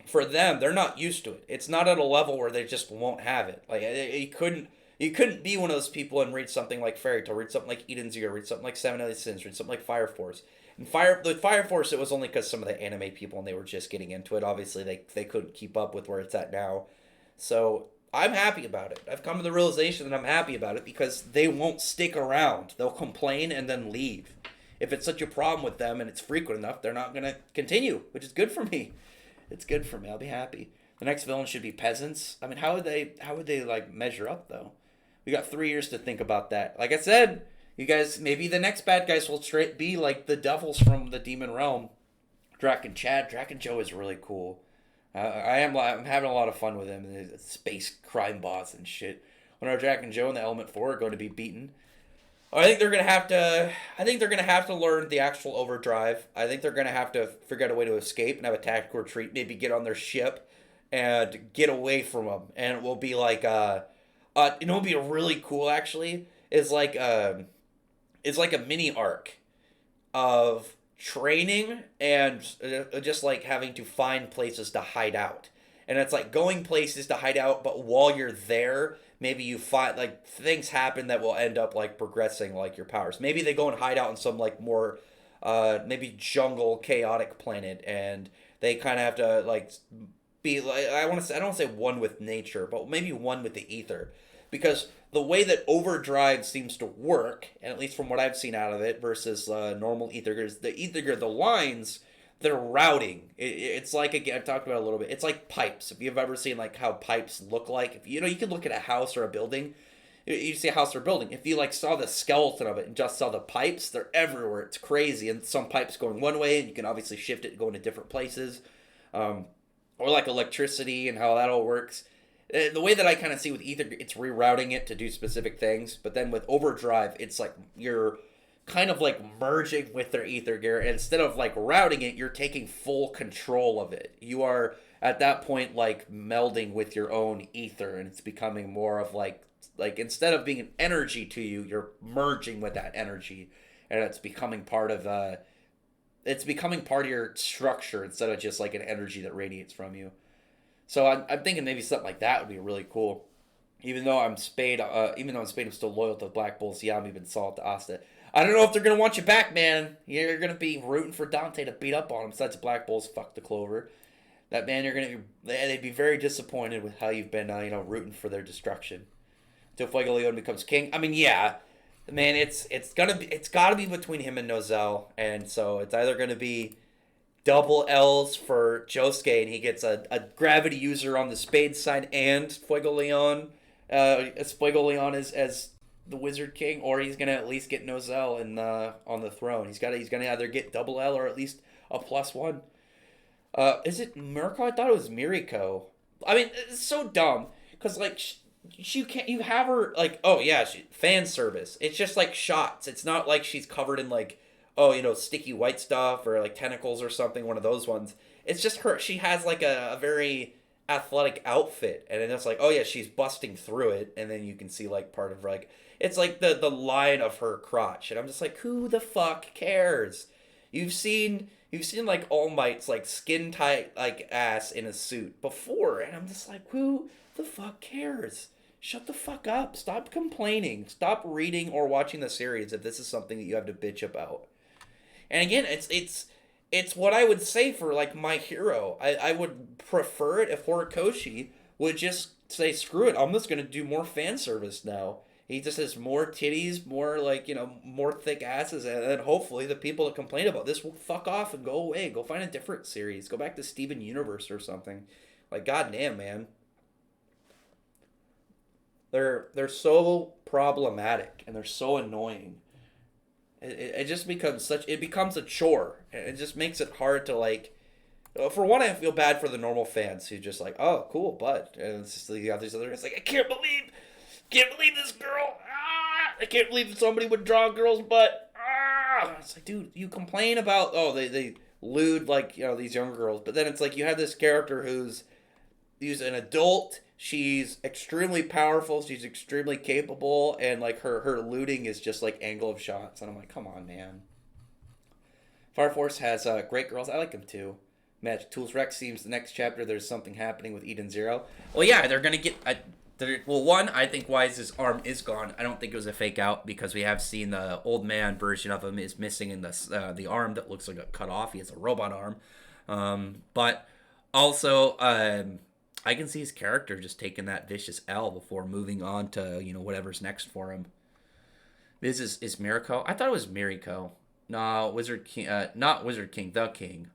for them, they're not used to it. It's not at a level where they just won't have it. Like you couldn't be one of those people and read something like Fairy Tail, read something like Eden Zero, read something like Seven Deadly Sins, read something like Fire Force. And Fire Force, it was only because some of the anime people and they were just getting into it. Obviously, they couldn't keep up with where it's at now. So I'm happy about it. I've come to the realization that I'm happy about it because they won't stick around. They'll complain and then leave. If it's such a problem with them and it's frequent enough, they're not going to continue, which is good for me. It's good for me. I'll be happy. The next villain should be peasants. I mean, how would they like measure up though? We got 3 years to think about that. Like I said, you guys, maybe the next bad guys will straight be like the devils from the Demon Realm. Draken Joe is really cool. I'm having a lot of fun with him. The space crime boss and shit. When our Draken Joe and the Element 4 are going to be beaten. I think they're gonna have to learn the actual overdrive. I think they're gonna have to figure out a way to escape and have a tactical retreat. Maybe get on their ship and get away from them. And it will be like it'll be really cool actually. Is like it's like a mini arc of training and just like having to find places to hide out. and it's like going places to hide out, but while you're there, maybe you find like things happen that will end up like progressing like your powers. Maybe they go and hide out in some like more maybe jungle chaotic planet, and they kind of have to like be like, I want to say, I don't want to say one with nature, but maybe one with the ether, because the way that overdrive seems to work, and at least from what I've seen out of it versus normal ether gears, the ether gear, the lines, they're routing. It's like, again, I've talked about it a little bit. It's like pipes. If you've ever seen like how pipes look like, if you know, you can look at a house or a building. You see a house or a building. If you like saw the skeleton of it and just saw the pipes, they're everywhere. It's crazy, and some pipes going one way, and you can obviously shift it and go into different places. Or like electricity and how that all works. The way that I kind of see with ether, it's rerouting it to do specific things. But then with overdrive, it's like you're kind of like merging with their ether gear. And instead of like routing it, you're taking full control of it. You are at that point like melding with your own ether, and it's becoming more of like instead of being an energy to you, you're merging with that energy, and it's becoming part of your structure instead of just like an energy that radiates from you. So I'm thinking maybe something like that would be really cool. Even though I'm Spade, I'm still loyal to the Black Bulls. Yeah, I'm even Salt to Asta. I don't know if they're gonna want you back, man. You're gonna be rooting for Dante to beat up on him. Besides Black Bulls, fuck the Clover. That man, they'd be very disappointed with how you've been, rooting for their destruction. Until Fuego Leon becomes king. I mean, yeah, man, it's gotta be between him and Nozel, and so it's either gonna be double L's for Josuke, and he gets a gravity user on the Spade side, and Fuego Leon, as Fuego Leon as the Wizard King, or he's gonna at least get Nozel on the throne. He's gonna either get double L or at least a +1. Is it Mirko? I thought it was Miriko. I mean, it's so dumb because like. You have her like, oh yeah, fan service. It's just like shots. It's not like she's covered in like, sticky white stuff or like tentacles or something, one of those ones. It's just her. She has like a very athletic outfit, and then it's like, oh yeah, she's busting through it, and then you can see like part of like, it's like the line of her crotch, and I'm just like, who the fuck cares? You've seen like All Might's like skin tight like ass in a suit before, and I'm just like, who the fuck cares? Shut the fuck up. Stop complaining. Stop reading or watching the series if this is something that you have to bitch about. And again, it's what I would say for like My Hero. I would prefer it if Horikoshi would just say, screw it, I'm just gonna do more fan service now. He just has more titties, more like, more thick asses, and then hopefully the people that complain about this will fuck off and go away. Go find a different series. Go back to Steven Universe or something. Like, goddamn, man. They're so problematic and they're so annoying. It just becomes a chore, and it just makes it hard to like. For one, I feel bad for the normal fans who just like, oh, cool, but and it's just you got these other. It's like, I can't believe this girl. I can't believe somebody would draw a girl's butt. It's like, dude, you complain about they lewd like these younger girls, but then it's like you have this character who's an adult. She's extremely powerful. She's extremely capable, and like her looting is just like angle of shots. And I'm like, come on, man. Fire Force has great girls. I like them too. Match Tools Rex seems the next chapter. There's something happening with Eden Zero. Well, yeah, they're gonna get. One, I think Wise's arm is gone. I don't think it was a fake out because we have seen the old man version of him is missing in the arm that looks like a cut off. He has a robot arm, but also. I can see his character just taking that vicious L before moving on to, whatever's next for him. This is Miriko? I thought it was Miriko. No, Wizard King, not Wizard King, the King.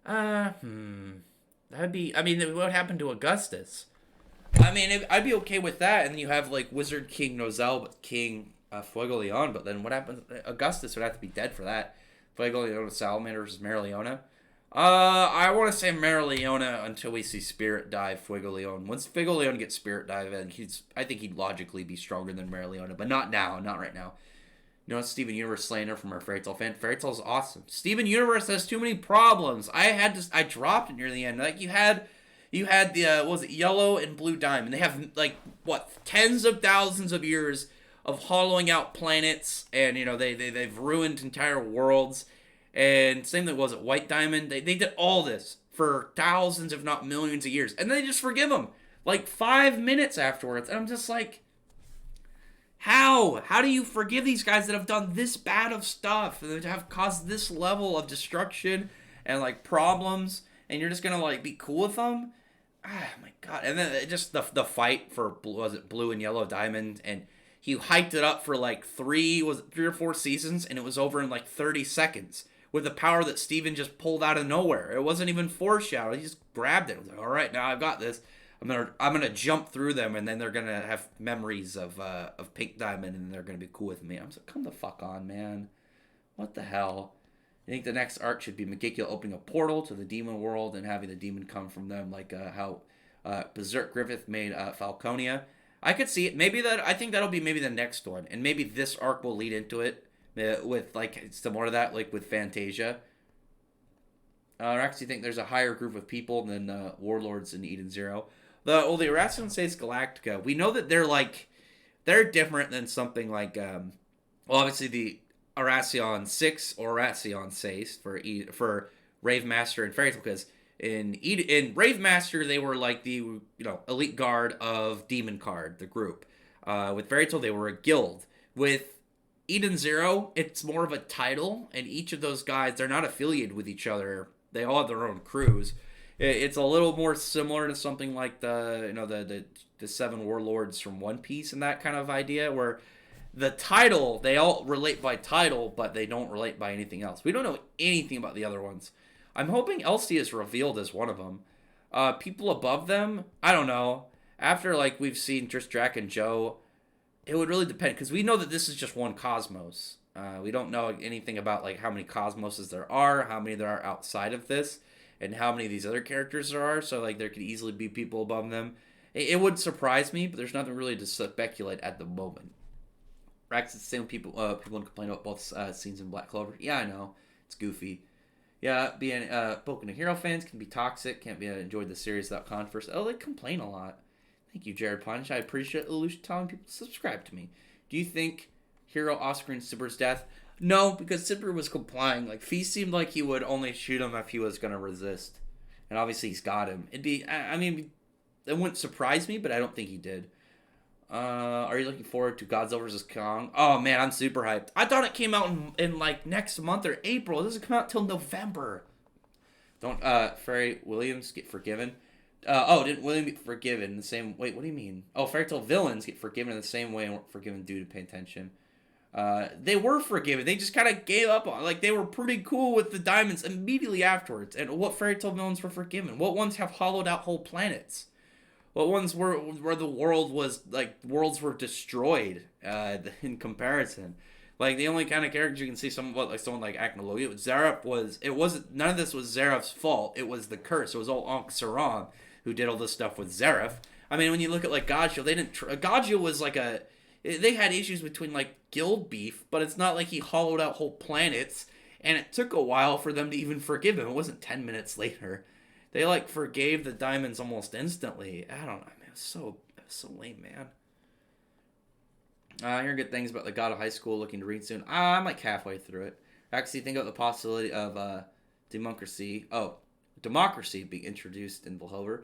That'd be, what happened to Augustus? I'd be okay with that, and then you have, like, Wizard King Nozel, but King Fuego Leon, but then what happens? Augustus would have to be dead for that. Fuego Leon Salamander versus Marileona. I want to say Marileona until we see Spirit Dive Fuego Leon. Once Fuego Leon gets Spirit Dive in, I think he'd logically be stronger than Marileona, but not now, not right now. Steven Universe slander from our Fairy Tail fan. Fairy Tail's awesome. Steven Universe has too many problems. I dropped it near the end. Like you had the Yellow and Blue Diamond. They have like tens of thousands of years of hollowing out planets, and they've ruined entire worlds. And same thing, was it White Diamond? They did all this for thousands, if not millions of years. And they just forgive him like 5 minutes afterwards. And I'm just like, how? How do you forgive these guys that have done this bad of stuff, that have caused this level of destruction and like problems, and you're just gonna like be cool with them? Ah, my God. And then just the fight for blue and yellow diamond, and he hyped it up for like three or four seasons, and it was over in like 30 seconds with the power that Steven just pulled out of nowhere. It wasn't even foreshadowed. He just grabbed it. I was like, all right, now I've got this. I'm gonna jump through them, and then they're gonna have memories of Pink Diamond, and they're gonna be cool with me. I'm like, come the fuck on, man. What the hell? I think the next arc should be Megicula opening a portal to the demon world and having the demon come from them, like how Berserk Griffith made Falconia. I could see it. I think that'll be maybe the next one, and maybe this arc will lead into it with like similar to that, like with Fantasia. I actually think there's a higher group of people than Warlords in Eden Zero. The Erasion Says Galactica, we know that they're different than something like, obviously the Erasion 6 or Erasion Says for Rave Master and Fairy Tail, because in Rave Master they were like the elite guard of Demon Card, the group. With Fairy Tail they were a guild. With Eden Zero, it's more of a title, and each of those guys, they're not affiliated with each other. They all have their own crews. It's a little more similar to something like the Seven Warlords from One Piece and that kind of idea, where the title, they all relate by title, but they don't relate by anything else. We don't know anything about the other ones. I'm hoping Elsie is revealed as one of them. People above them, I don't know. After like we've seen just Drac and Joe, it would really depend, because we know that this is just one cosmos. We don't know anything about like how many cosmoses there are, how many there are outside of this, and how many of these other characters there are. So like there could easily be people above them. It would surprise me, but there's nothing really to speculate at the moment. Rax is the same people complain about both scenes in Black Clover. Yeah, I know. It's goofy. Yeah, being Boku no Hero fans can be toxic. Can't be enjoyed the series without controversy. Oh, they complain a lot. Thank you, Jared Punch. I appreciate Illusion telling people to subscribe to me. Do you think Hero Oscar and Sibber's death? No, because Sibber was complying. Like, Fee seemed like he would only shoot him if he was going to resist. And obviously he's got him. I mean, it wouldn't surprise me, but I don't think he did. Are you looking forward to Godzilla vs. Kong? Oh, man, I'm super hyped. I thought it came out in like, next month or April. It doesn't come out till November. Don't, Ferry Williams get forgiven? Didn't William get forgiven in the same... Wait, what do you mean? Oh, Fairy Tail villains get forgiven in the same way and weren't forgiven due to pay attention. They were forgiven. They just kind of gave up on... Like, they were pretty cool with the diamonds immediately afterwards. And what Fairy Tail villains were forgiven? What ones have hollowed out whole planets? What ones were where the world was... Like, worlds were destroyed in comparison? Like, the only kind of characters you can see someone like Acnologia, Zeref was... It wasn't... None of this was Zeref's fault. It was the curse. It was all Ankh Saran who did all this stuff with Zeref. I mean, when you look at, like, Gajil, they didn't... Gajil was like a... They had issues between, like, guild beef, but it's not like he hollowed out whole planets, and it took a while for them to even forgive him. It wasn't 10 minutes later. They, like, forgave the diamonds almost instantly. I don't know, man. It was so lame, man. I hear good things about the God of High School looking to read soon. I'm, like, halfway through it. Actually, think about the possibility of democracy being introduced in Valhalla.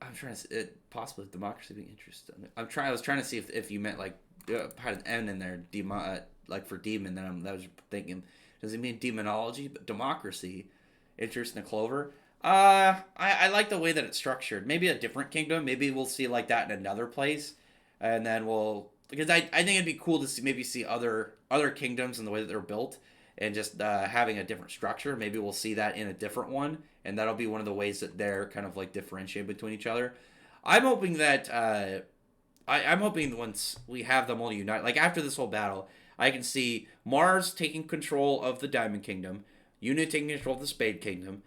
I'm trying to possibly democracy being interested. I was trying to see if you meant like had an N in there, like for demon. Then I was thinking, does it mean demonology? But democracy, interest in the Clover. I like the way that it's structured. Maybe a different kingdom. Maybe we'll see like that in another place, and then because I think it'd be cool to see other kingdoms and the way that they're built, and just having a different structure. Maybe we'll see that in a different one, and that'll be one of the ways that they're kind of like differentiated between each other. I'm hoping that I'm hoping once we have them all unite, like after this whole battle, I can see Mars taking control of the Diamond Kingdom, Unit taking control of the Spade Kingdom.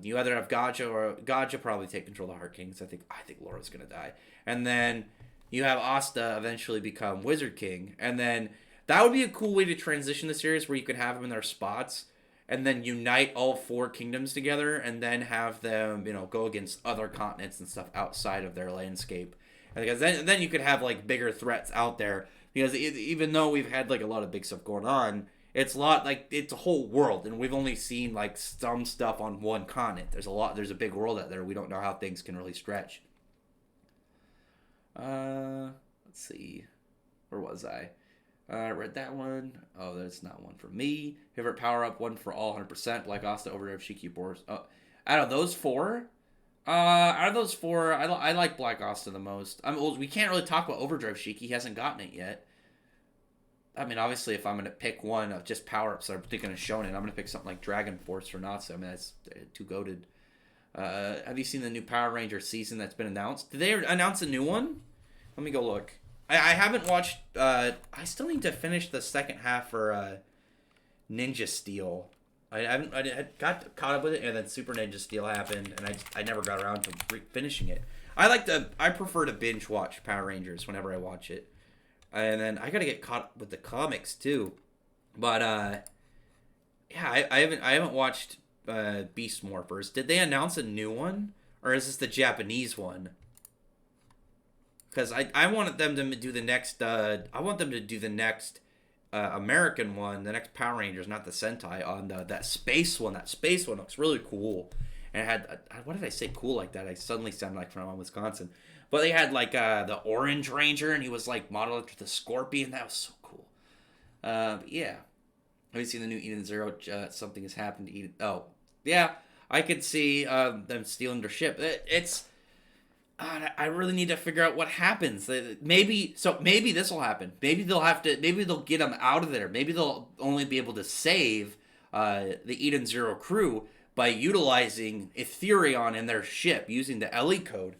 You either have Gaja or Gaja probably take control of the Heart Kings. I think Laura's gonna die, and then you have Asta eventually become Wizard King, and then that would be a cool way to transition the series where you could have them in their spots and then unite all four kingdoms together and then have them, go against other continents and stuff outside of their landscape. And because then you could have like bigger threats out there, because even though we've had like a lot of big stuff going on, It's a lot like it's a whole world, and we've only seen like some stuff on one continent. There's a big world out there. We don't know how things can really stretch. Let's see, where was I? I read that one. Oh, that's not one for me. Favorite power up, one for all, 100%. Black Asta, Overdrive, Shiki, Boris. Oh, out of those four, I like Black Asta the most. We can't really talk about Overdrive Shiki. He hasn't gotten it yet. I mean, obviously, if I'm going to pick one of just power ups that I'm thinking of Shonen, I'm going to pick something like Dragon Force for Natsu. I mean, that's too goated. Have you seen the new Power Ranger season that's been announced? Did they announce a new one? Let me go look. I haven't watched. I still need to finish the second half for Ninja Steel. I got caught up with it, and then Super Ninja Steel happened, and I never got around to finishing it. I prefer to binge watch Power Rangers whenever I watch it, and then I gotta get caught up with the comics too. But yeah, I haven't watched Beast Morphers. Did they announce a new one, or is this the Japanese one? Because I wanted them to do the next. I want them to do the next American one, the next Power Rangers, not the Sentai, on that space one. That space one looks really cool. And it had, what did I say cool like that? I suddenly sound like from Wisconsin. But they had like the Orange Ranger, and he was like modeled after the Scorpion. That was so cool. Yeah. Have you seen the new Eden Zero? Something has happened to Eden. Oh, yeah. I could see them stealing their ship. It's. I really need to figure out what happens. Maybe this will happen. Maybe they'll get them out of there. Maybe they'll only be able to save the Eden Zero crew by utilizing Ethereon in their ship using the LE code.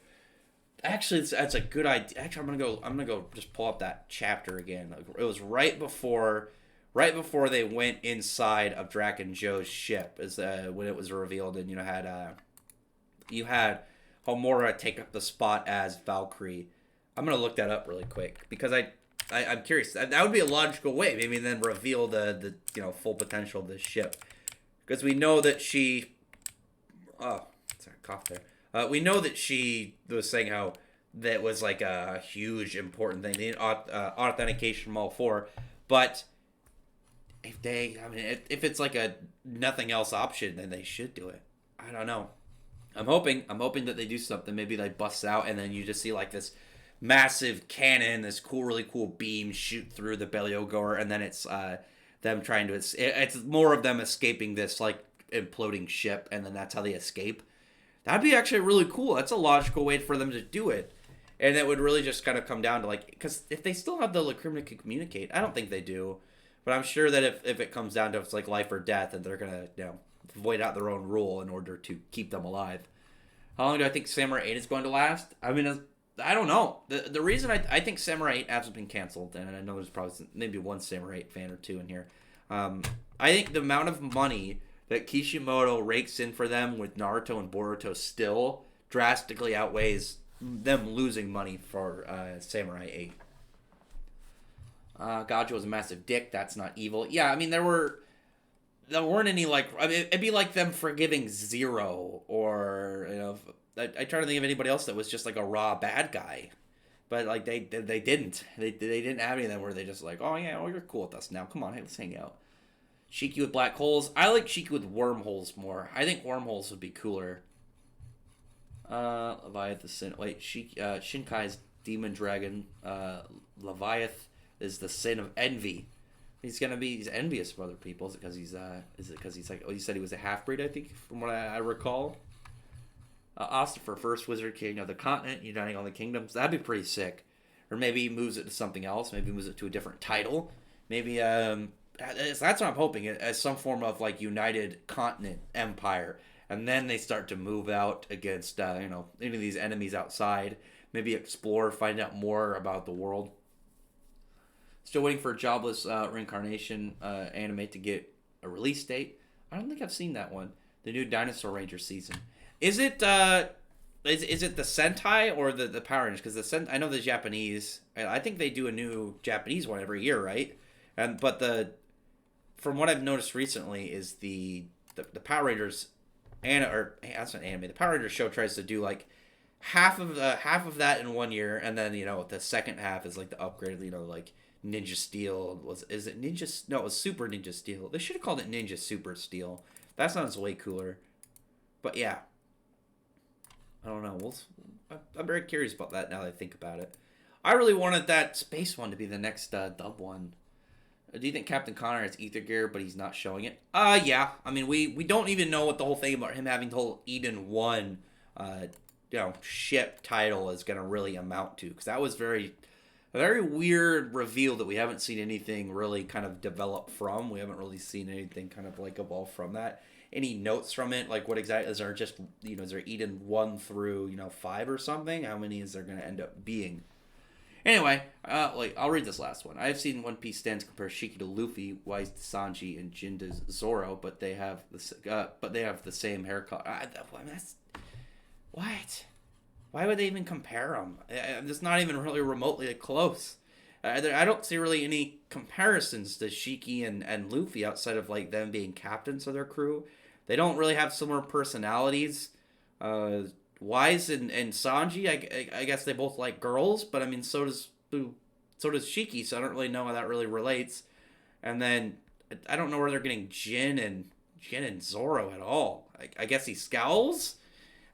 Actually, that's a good idea. Actually, I'm gonna go just pull up that chapter again. It was right before they went inside of Drac and Joe's ship, is when it was revealed, and you had Homura take up the spot as Valkyrie. I'm gonna look that up really quick because I'm curious. That would be a logical way. Maybe then reveal the full potential of this ship, because we know that she. Oh, sorry, cough there. We know that she was saying how that was like a huge important thing. They need authentication from all four, but if it's like a nothing else option, then they should do it. I don't know. I'm hoping that they do something. Maybe they bust out, and then you just see like this massive cannon, this really cool beam shoot through the Beliogoer, and then it's them trying to. It's more of them escaping this like imploding ship, and then that's how they escape. That'd be actually really cool. That's a logical way for them to do it, and it would really just kind of come down to like, because if they still have the Lacrima to communicate, I don't think they do, but I'm sure that if it comes down to it's like life or death, and they're gonna void out their own rule in order to keep them alive. How long do I think Samurai 8 is going to last? I mean, I don't know. The reason I think Samurai 8 hasn't been canceled, and I know there's probably maybe one Samurai 8 fan or two in here. I think the amount of money that Kishimoto rakes in for them with Naruto and Boruto still drastically outweighs them losing money for Samurai 8. Gajo was a massive dick. That's not evil. Yeah, I mean, there weren't any it'd be like them forgiving Zero, or I try to think of anybody else that was just like a raw bad guy, but like they didn't have any of them where they just like, oh yeah, oh you're cool with us now, come on, hey, let's hang out. Shiki with black holes. I like Shiki with wormholes more. I think wormholes would be cooler. Leviathan. Wait, Shinkai's demon dragon. Leviath is the sin of envy. He's envious of other people. Is it because he's like, oh, you said he was a half-breed, I think, from what I recall. Ossifer, first wizard king of the continent, uniting all the kingdoms. That'd be pretty sick. Or maybe he moves it to something else. Maybe he moves it to a different title. Maybe, that's what I'm hoping, as some form of, like, united continent empire. And then they start to move out against, any of these enemies outside. Maybe explore, find out more about the world. Still waiting for a Jobless Reincarnation anime to get a release date. I don't think I've seen that one. The new Dinosaur Ranger season. Is it is it the Sentai or the Power Rangers? Because I know the Japanese. I think they do a new Japanese one every year, right? But from what I've noticed recently is the Power Rangers that's not anime. The Power Rangers show tries to do like half of that in 1 year, and then the second half is like the upgrade. Like Ninja Steel is it Ninja? No, it was Super Ninja Steel. They should have called it Ninja Super Steel. That sounds way cooler. But yeah, I don't know. I'm very curious about that now that I think about it. I really wanted that space one to be the next dub one. Do you think Captain Connor has ether gear, but he's not showing it? Yeah. I mean, we don't even know what the whole thing about him having the whole Eden 1, ship title is going to really amount to. Because that was a very weird reveal that we haven't seen anything really kind of develop from. We haven't really seen anything kind of like evolve from that. Any notes from it? Like what exactly, is there just, is there Eden 1 through, 5 or something? How many is there going to end up being? Anyway, I'll read this last one. I have seen One Piece stands compare Shiki to Luffy, Wise to Sanji, and Jin to Zoro, but they have the same haircut. That's what? Why would they even compare them? It's not even really remotely close. I don't see really any comparisons to Shiki and Luffy outside of like them being captains of their crew. They don't really have similar personalities. Wise and Sanji, I guess they both like girls, but I mean so does Shiki, so I don't really know how that really relates. And then I don't know where they're getting Jin and Zoro at all. I guess he scowls.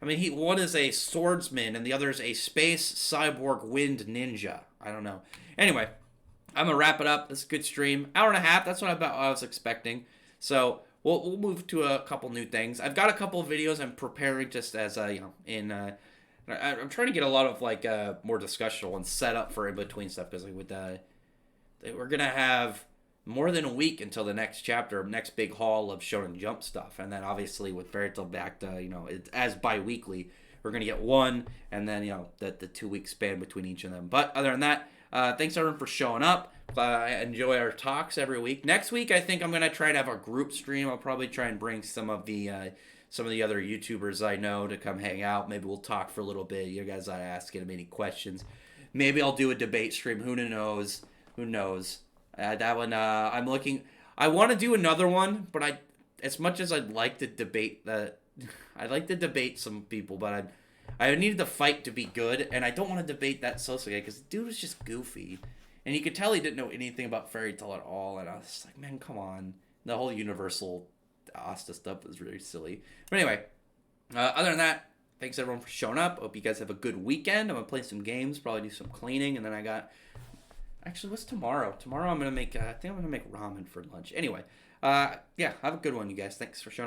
I mean, one is a swordsman and the other is a space cyborg wind ninja. I don't know. Anyway, I'm gonna wrap it up. This is a good stream, hour and a half. That's what I was expecting. So we'll move to a couple new things. I've got a couple of videos I'm preparing just as I'm trying to get a lot of like more discussion ones set up for in between stuff because we're gonna have more than a week until the next chapter, next big haul of Shonen Jump stuff, and then obviously with Fairy Tail back to it's as bi-weekly, we're gonna get one, and then the 2 week span between each of them. But other than that, thanks everyone for showing up. I enjoy our talks every week. Next week, I think I'm gonna try to have a group stream. I'll probably try and bring some of the other YouTubers I know to come hang out. Maybe we'll talk for a little bit. You guys ought to ask them any questions. Maybe I'll do a debate stream. Who knows? Who knows? That one, I'm looking. I want to do another one, but as much as I'd like to debate I'd like to debate some people, but I needed the fight to be good, and I don't want to debate that Sosa guy because the dude was just goofy, and you could tell he didn't know anything about Fairy Tail at all, and I was just like, man, come on. The whole Universal Asta stuff was really silly. But anyway, other than that, thanks everyone for showing up. Hope you guys have a good weekend. I'm gonna play some games, probably do some cleaning, and then actually, what's tomorrow? Tomorrow I think I'm gonna make ramen for lunch. Anyway, yeah, have a good one, you guys. Thanks for showing up.